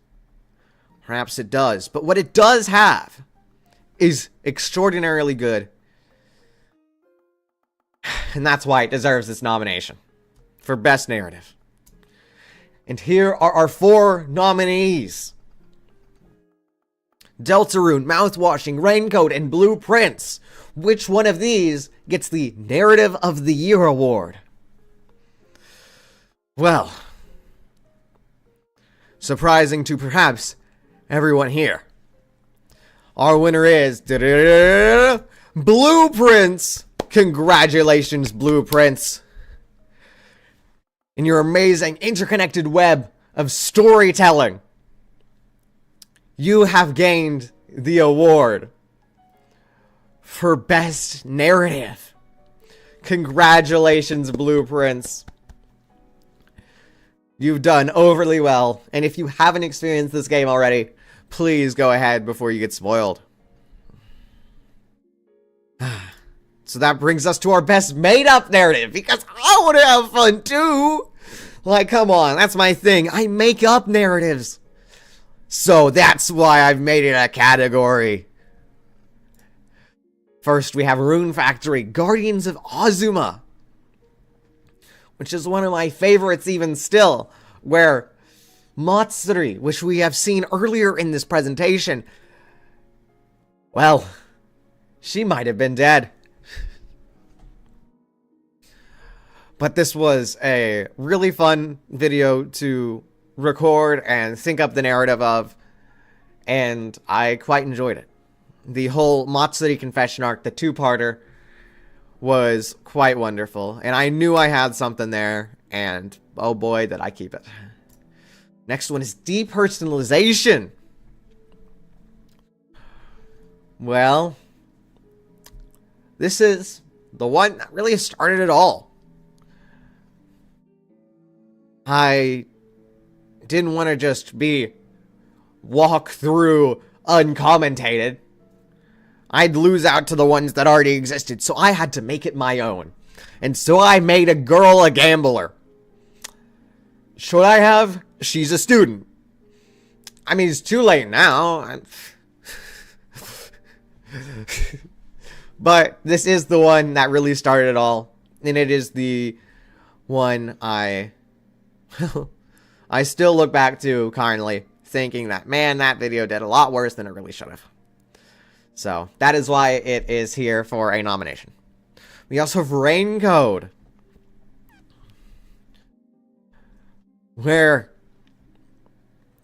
Perhaps it does, but what it does have is extraordinarily good, and that's why it deserves this nomination for Best Narrative. And here are our 4 nominees. Deltarune, Mouthwashing, Raincode, and Blueprints. Which one of these gets the Narrative of the Year award? Well, surprising to perhaps everyone here, our winner is Blueprints. Congratulations, Blueprints. In your amazing interconnected web of storytelling, you have gained the award for Best Narrative. Congratulations, Blueprints. You've done overly well, and if you haven't experienced this game already, please go ahead before you get spoiled. So that brings us to our Best Made-Up Narrative, because I want to have fun too! Like, come on, that's my thing. I make up narratives. So that's why I've made it a category. First, we have Rune Factory, Guardians of Azuma, which is one of my favorites even still, where Matsuri, which we have seen earlier in this presentation, well, she might have been dead. But this was a really fun video to record and think up the narrative of, and I quite enjoyed it. The whole Matsuri confession arc, the 2-parter, was quite wonderful, and I knew I had something there, and oh boy, did I keep it. Next one is Depersonalization. Well, this is the one that really started it all. I didn't want to just walk through uncommentated. I'd lose out to the ones that already existed, so I had to make it my own. And so I made a girl a gambler. Should I have? She's a student. I mean, it's too late now. But this is the one that really started it all. And it is the one I still look back to kindly, thinking that, man, that video did a lot worse than it really should have. So, that is why it is here for a nomination. We also have Rain Code, where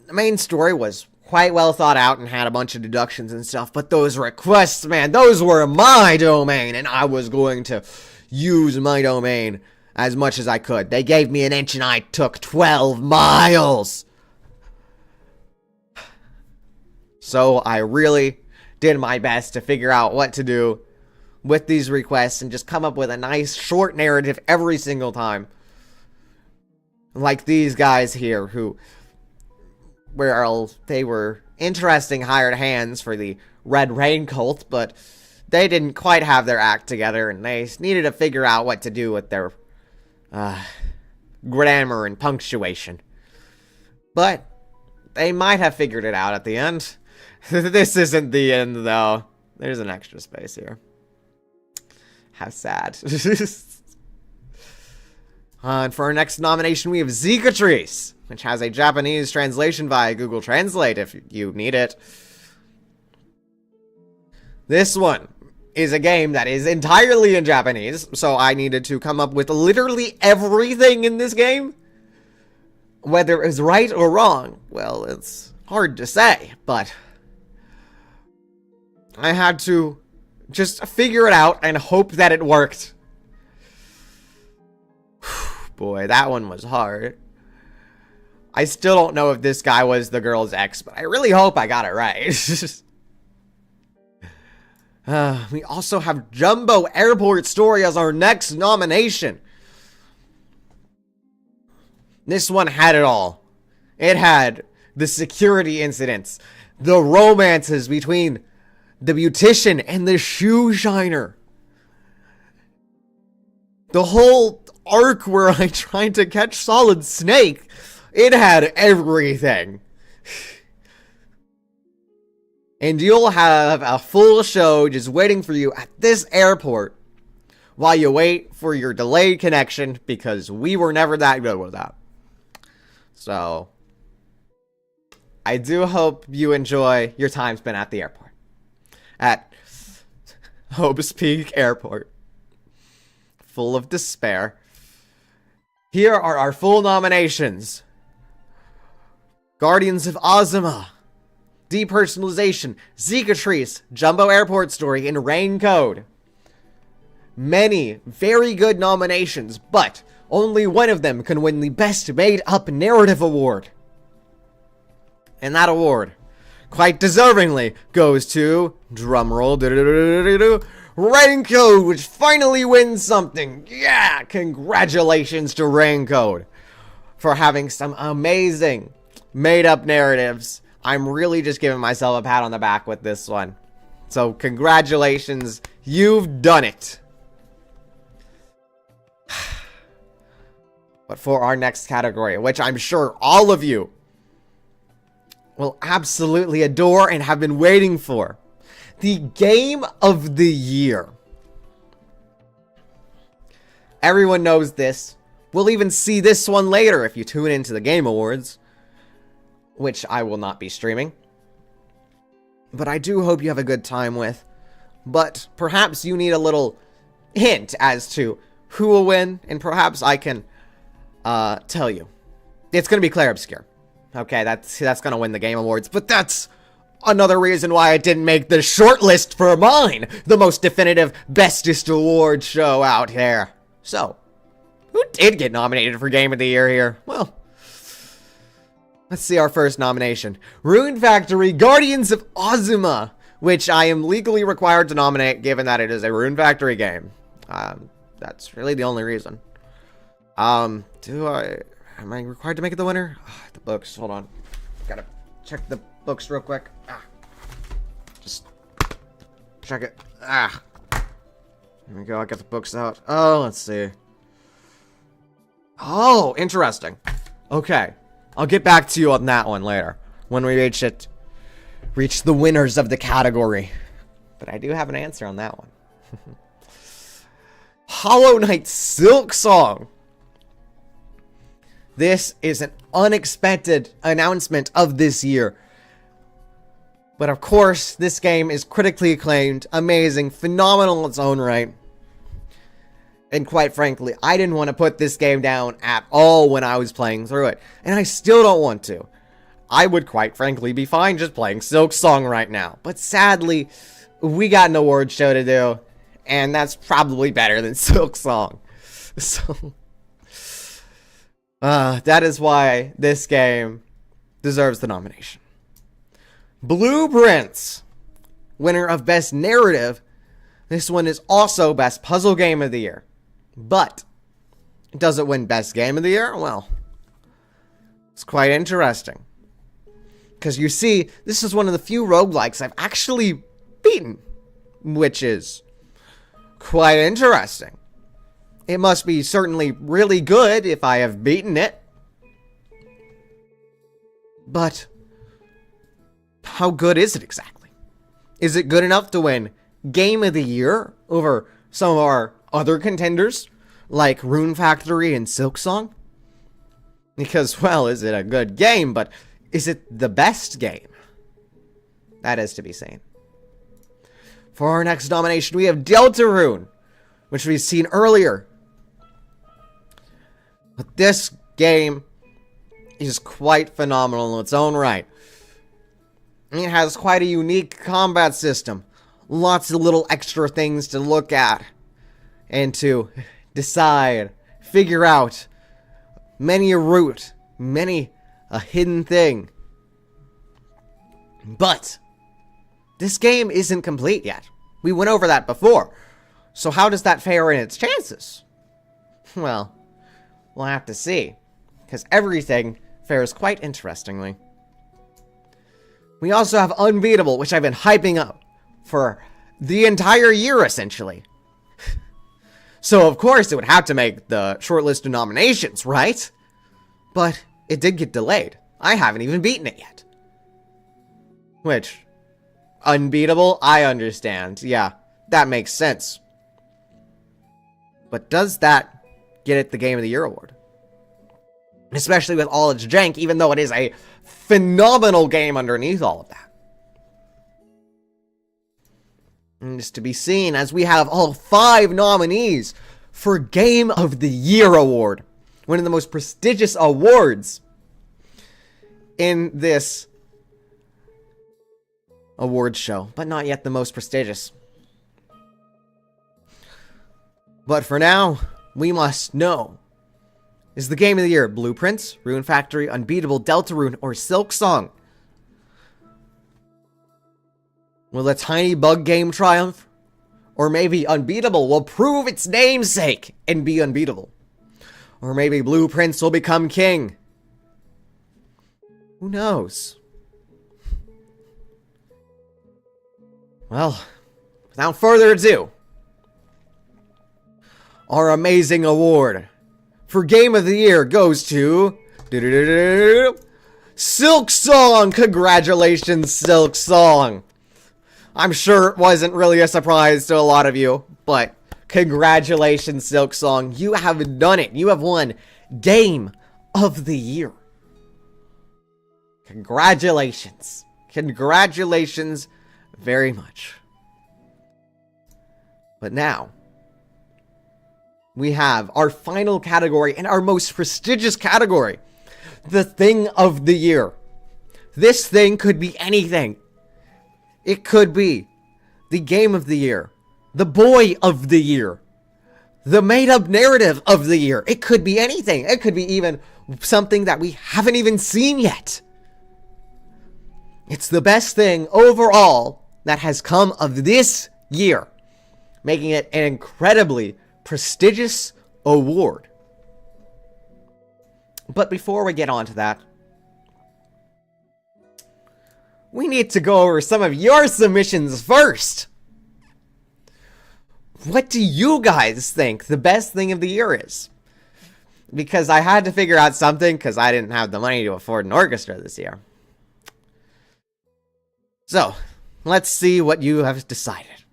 the main story was quite well thought out and had a bunch of deductions and stuff, but those requests, man, those were my domain, and I was going to use my domain as much as I could. They gave me an inch and I took 12 miles. So I really did my best to figure out what to do with these requests and just come up with a nice short narrative every single time. Like these guys here who, well, they were interesting hired hands for the Red Rain cult, but they didn't quite have their act together and they needed to figure out what to do with their grammar and punctuation. But they might have figured it out at the end. This isn't the end, though. There's an extra space here. How sad. And for our next nomination, we have Zikatrice, which has a Japanese translation via Google Translate if you need it. This one is a game that is entirely in Japanese, so I needed to come up with literally everything in this game. Whether it was right or wrong, well, it's hard to say, but I had to just figure it out and hope that it worked. Boy, that one was hard. I still don't know if this guy was the girl's ex, but I really hope I got it right. We also have Jumbo Airport Story as our next nomination. This one had it all. It had the security incidents, the romances between the beautician and the shoe shiner, the whole arc where I tried to catch Solid Snake. It had everything. And you'll have a full show just waiting for you at this airport while you wait for your delayed connection, because we were never that good with that. So, I do hope you enjoy your time spent at the airport. At Hope's Peak Airport. Full of despair. Here are our full nominations. Guardians of Azuma, Depersonalization, Zikatrice, Jumbo Airport Story, and Rain Code. Many very good nominations, but only one of them can win the Best Made Up Narrative Award. And that award, quite deservingly, goes to, drumroll, Rain Code, which finally wins something. Yeah, congratulations to Rain Code for having some amazing made-up narratives. I'm really just giving myself a pat on the back with this one. So, congratulations, you've done it. But for our next category, which I'm sure all of you will absolutely adore and have been waiting for, the Game of the Year. Everyone knows this. We'll even see this one later if you tune into the Game Awards, which I will not be streaming. But I do hope you have a good time with. But perhaps you need a little hint as to who will win, and perhaps I can tell you. It's going to be Claire Obscure. Okay, that's going to win the Game Awards, but that's another reason why I didn't make the shortlist for mine, the most definitive, bestest award show out there. So, who did get nominated for Game of the Year here? Well, let's see our first nomination. Rune Factory Guardians of Azuma, which I am legally required to nominate given that it is a Rune Factory game. That's really the only reason. Am I required to make it the winner? The books, hold on. Gotta check the books real quick. Just check it. Here we go, I got the books out. Oh, let's see. Oh, interesting. Okay, I'll get back to you on that one later when we reach the winners of the category. But I do have an answer on that one. Hollow Knight Silk Song. This is an unexpected announcement of this year. But of course, this game is critically acclaimed, amazing, phenomenal in its own right. And quite frankly, I didn't want to put this game down at all when I was playing through it. And I still don't want to. I would quite frankly be fine just playing Silk Song right now. But sadly, we got an award show to do. And that's probably better than Silk Song. So, that is why this game deserves the nomination. Blueprints, winner of Best Narrative. This one is also Best Puzzle Game of the Year. But, does it win Best Game of the Year? Well, it's quite interesting. Because you see, this is one of the few roguelikes I've actually beaten. Which is quite interesting. It must be certainly really good if I have beaten it. But how good is it exactly? Is it good enough to win Game of the Year over some of our other contenders like Rune Factory and Silk Song? Because, well, is it a good game, but is it the best game? That is to be seen. For our next nomination, we have Deltarune, which we've seen earlier. But this game is quite phenomenal in its own right. It has quite a unique combat system. Lots of little extra things to look at and to decide, figure out. Many a route, many a hidden thing. But this game isn't complete yet. We went over that before. So how does that fare in its chances? Well, we'll have to see. Because everything fares quite interestingly. We also have Unbeatable, which I've been hyping up for the entire year, essentially. So, of course, it would have to make the short list of nominations, right? But it did get delayed. I haven't even beaten it yet. Which, Unbeatable, I understand. Yeah, that makes sense. But does that get it the Game of the Year award? Especially with all its jank, even though it is a phenomenal game underneath all of that. And it's to be seen as we have all 5 nominees for Game of the Year award. One of the most prestigious awards in this award show, but not yet the most prestigious. But for now, we must know. Is the Game of the Year Blueprints, Rune Factory, Unbeatable, Deltarune, or Silk Song? Will a tiny bug game triumph? Or maybe Unbeatable will prove its namesake and be unbeatable? Or maybe Blueprints will become king? Who knows? Well, without further ado, our amazing award for Game of the Year goes to Silk Song. Congratulations, Silk Song. I'm sure it wasn't really a surprise to a lot of you, but congratulations, Silk Song. You have done it. You have won Game of the Year. Congratulations. Congratulations very much. But now, we have our final category and our most prestigious category. The Thing of the Year. This thing could be anything. It could be the Game of the Year, the Boy of the Year, the made-up narrative of the year. It could be anything. It could be even something that we haven't even seen yet. It's the best thing overall that has come of this year, making it an incredibly prestigious award. But before we get on to that, we need to go over some of your submissions first. What do you guys think the best thing of the year is? Because I had to figure out something because I didn't have the money to afford an orchestra this year. So, let's see what you have decided.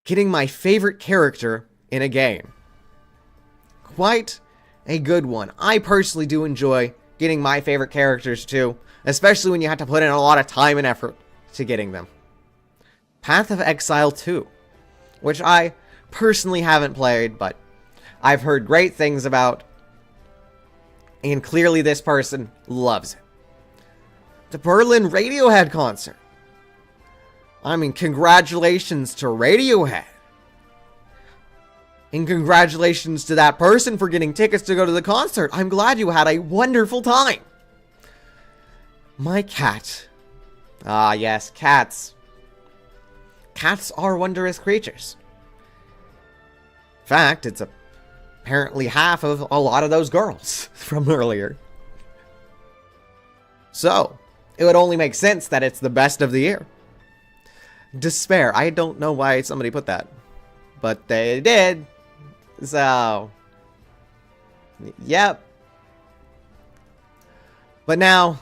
Getting my favorite character in a game. Quite a good one. I personally do enjoy getting my favorite characters too, especially when you have to put in a lot of time and effort to getting them. Path of Exile 2, which I personally haven't played, but I've heard great things about, and clearly this person loves it. The Berlin Radiohead concert. I mean, congratulations to Radiohead. And congratulations to that person for getting tickets to go to the concert. I'm glad you had a wonderful time. My cat. Ah, yes, cats. Cats are wondrous creatures. In fact, it's apparently half of a lot of those girls from earlier. So, it would only make sense that it's the best of the year. Despair. I don't know why somebody put that, but they did. So, yep. But now,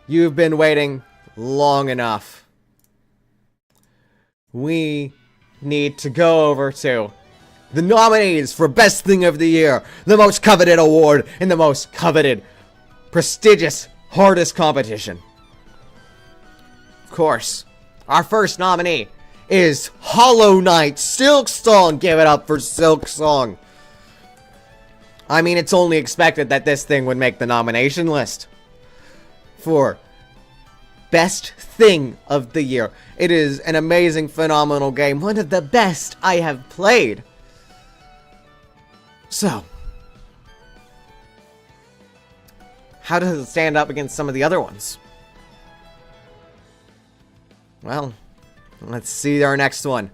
you've been waiting long enough. We need to go over to the nominees for Best Thing of the Year, the most coveted award in the most coveted, prestigious, hardest competition. Of course, our first nominee is Hollow Knight Silksong. Give it up for Silksong. I mean, it's only expected that this thing would make the nomination list for Best Thing of the Year. It is an amazing, phenomenal game. One of the best I have played. So, how does it stand up against some of the other ones? Well, let's see our next one.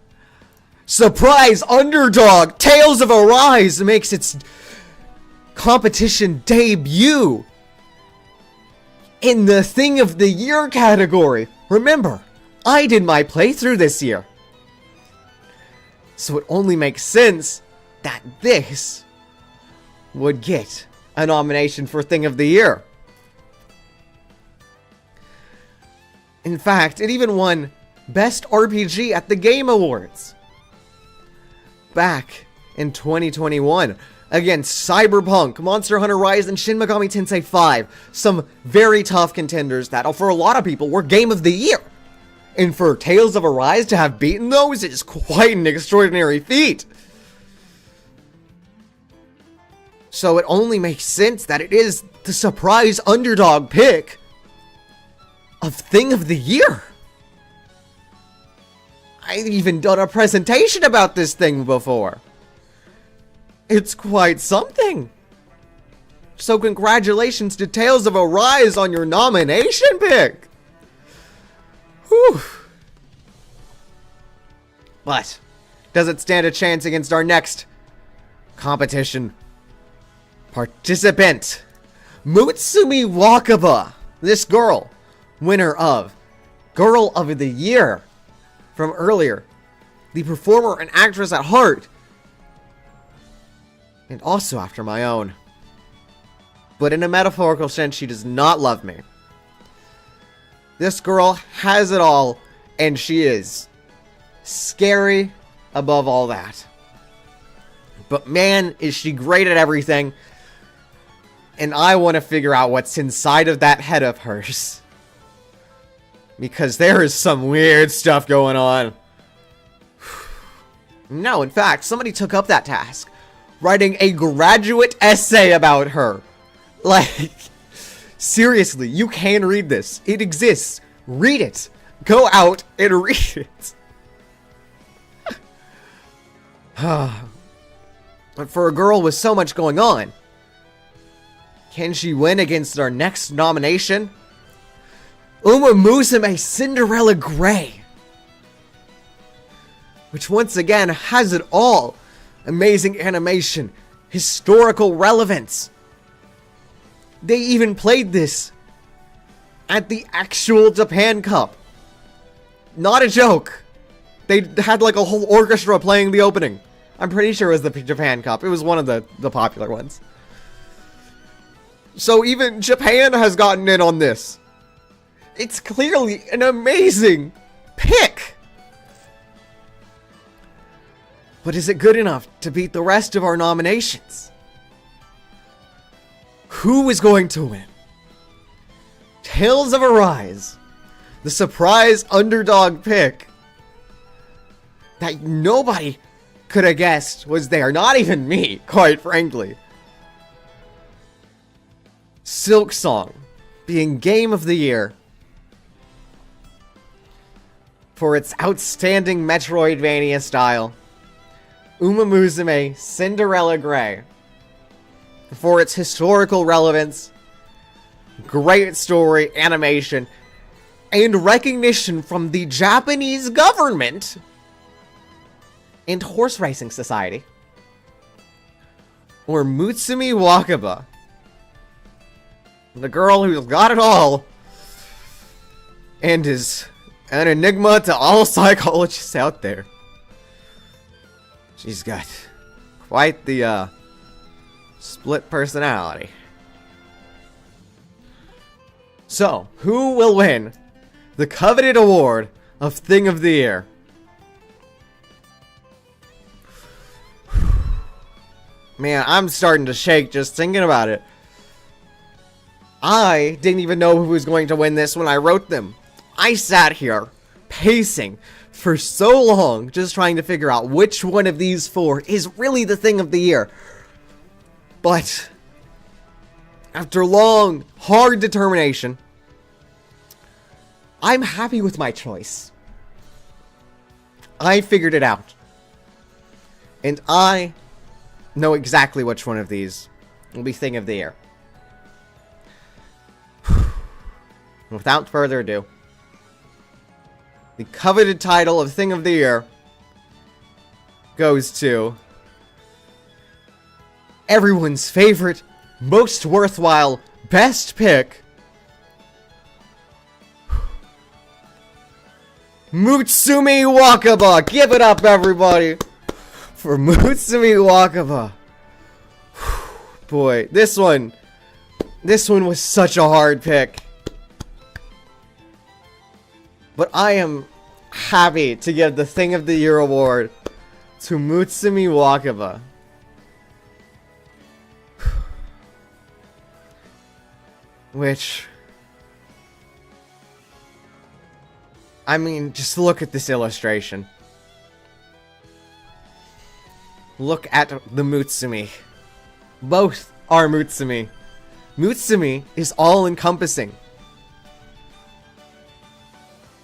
Surprise underdog! Tales of Arise makes its competition debut in the Thing of the Year category. Remember, I did my playthrough this year. So it only makes sense that this would get a nomination for Thing of the Year. In fact, it even won Best RPG at the Game Awards back in 2021 against Cyberpunk, Monster Hunter Rise, and Shin Megami Tensei 5. Some very tough contenders that, for a lot of people, were Game of the Year. And for Tales of Arise to have beaten those is quite an extraordinary feat. So it only makes sense that it is the surprise underdog pick of Thing of the Year. I've even done a presentation about this thing before. It's quite something. So congratulations to Tales of Arise on your nomination pick. Whew. But does it stand a chance against our next competition participant? Mutsumi Wakaba. This girl, winner of Girl of the Year from earlier. The performer and actress at heart. And also after my own. But in a metaphorical sense, she does not love me. This girl has it all, and she is scary above all that. But man, is she great at everything. And I want to figure out what's inside of that head of hers. Because there is some weird stuff going on. No, in fact, somebody took up that task. Writing a graduate essay about her. Like, seriously, you can read this. It exists. Read it. Go out and read it. But for a girl with so much going on, can she win against our next nomination? Uma Musume Cinderella Grey, which once again has it all. Amazing animation, historical relevance. They even played this at the actual Japan Cup. Not a joke. They had like a whole orchestra playing the opening. I'm pretty sure it was the Japan Cup. It was one of the popular ones. So even Japan has gotten in on this. It's clearly an amazing pick. But is it good enough to beat the rest of our nominations? Who is going to win? Tales of Arise, the surprise underdog pick that nobody could have guessed was there. Not even me, quite frankly. Silk Song being Game of the Year for its outstanding Metroidvania style. Uma Musume Cinderella Grey for its historical relevance, great story, animation, and recognition from the Japanese government and Horse Racing Society. Or Mutsumi Wakaba, the girl who's got it all and is an enigma to all psychologists out there. She's got quite the split personality. So, who will win the coveted award of Thing of the Year? Man, I'm starting to shake just thinking about it. I didn't even know who was going to win this when I wrote them. I sat here, pacing for so long, just trying to figure out which one of these four is really the Thing of the Year. But after long, hard determination, I'm happy with my choice. I figured it out. And I know exactly which one of these will be Thing of the Year. Without further ado, the coveted title of Thing of the Year goes to everyone's favorite, most worthwhile, best pick, Mutsumi Wakaba. Give it up, everybody, for Mutsumi Wakaba. Boy, this one was such a hard pick. But I am happy to give the Thing of the Year award to Mutsumi Wakaba. Which, I mean, just look at this illustration. Look at the Mutsumi. Both are Mutsumi. Mutsumi is all-encompassing.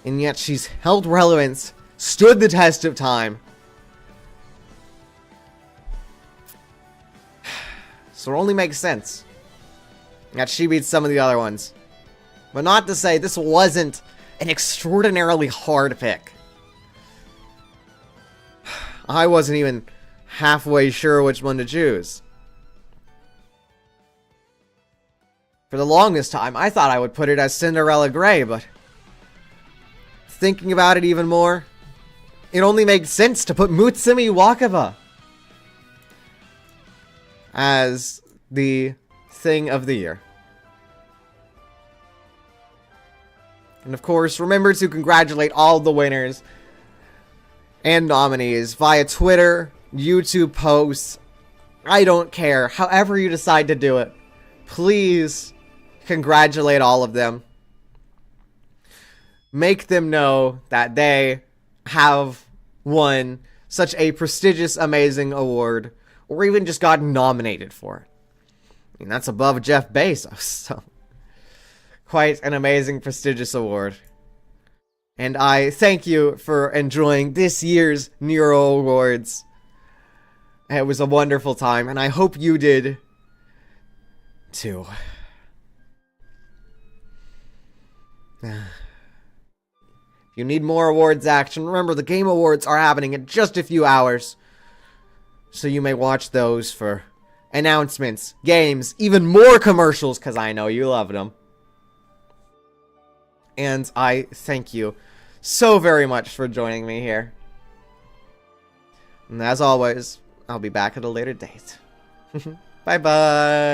And yet she's held relevance, stood the test of time. So it only makes sense that she beats some of the other ones. But not to say this wasn't an extraordinarily hard pick. I wasn't even halfway sure which one to choose. For the longest time, I thought I would put it as Cinderella Grey, but thinking about it even more, it only makes sense to put Mutsumi Wakaba as the Thing of the Year. And of course, remember to congratulate all the winners and nominees via Twitter, YouTube posts. I don't care. However you decide to do it, please congratulate all of them. Make them know that they have won such a prestigious, amazing award, or even just got nominated for it. I mean, that's above Jeff Bezos, so quite an amazing, prestigious award. And I thank you for enjoying this year's Niro Awards. It was a wonderful time, and I hope you did too. If you need more awards action, remember the Game Awards are happening in just a few hours. So you may watch those for announcements, games, even more commercials, because I know you loved them. And I thank you so very much for joining me here. And as always, I'll be back at a later date. Bye-bye.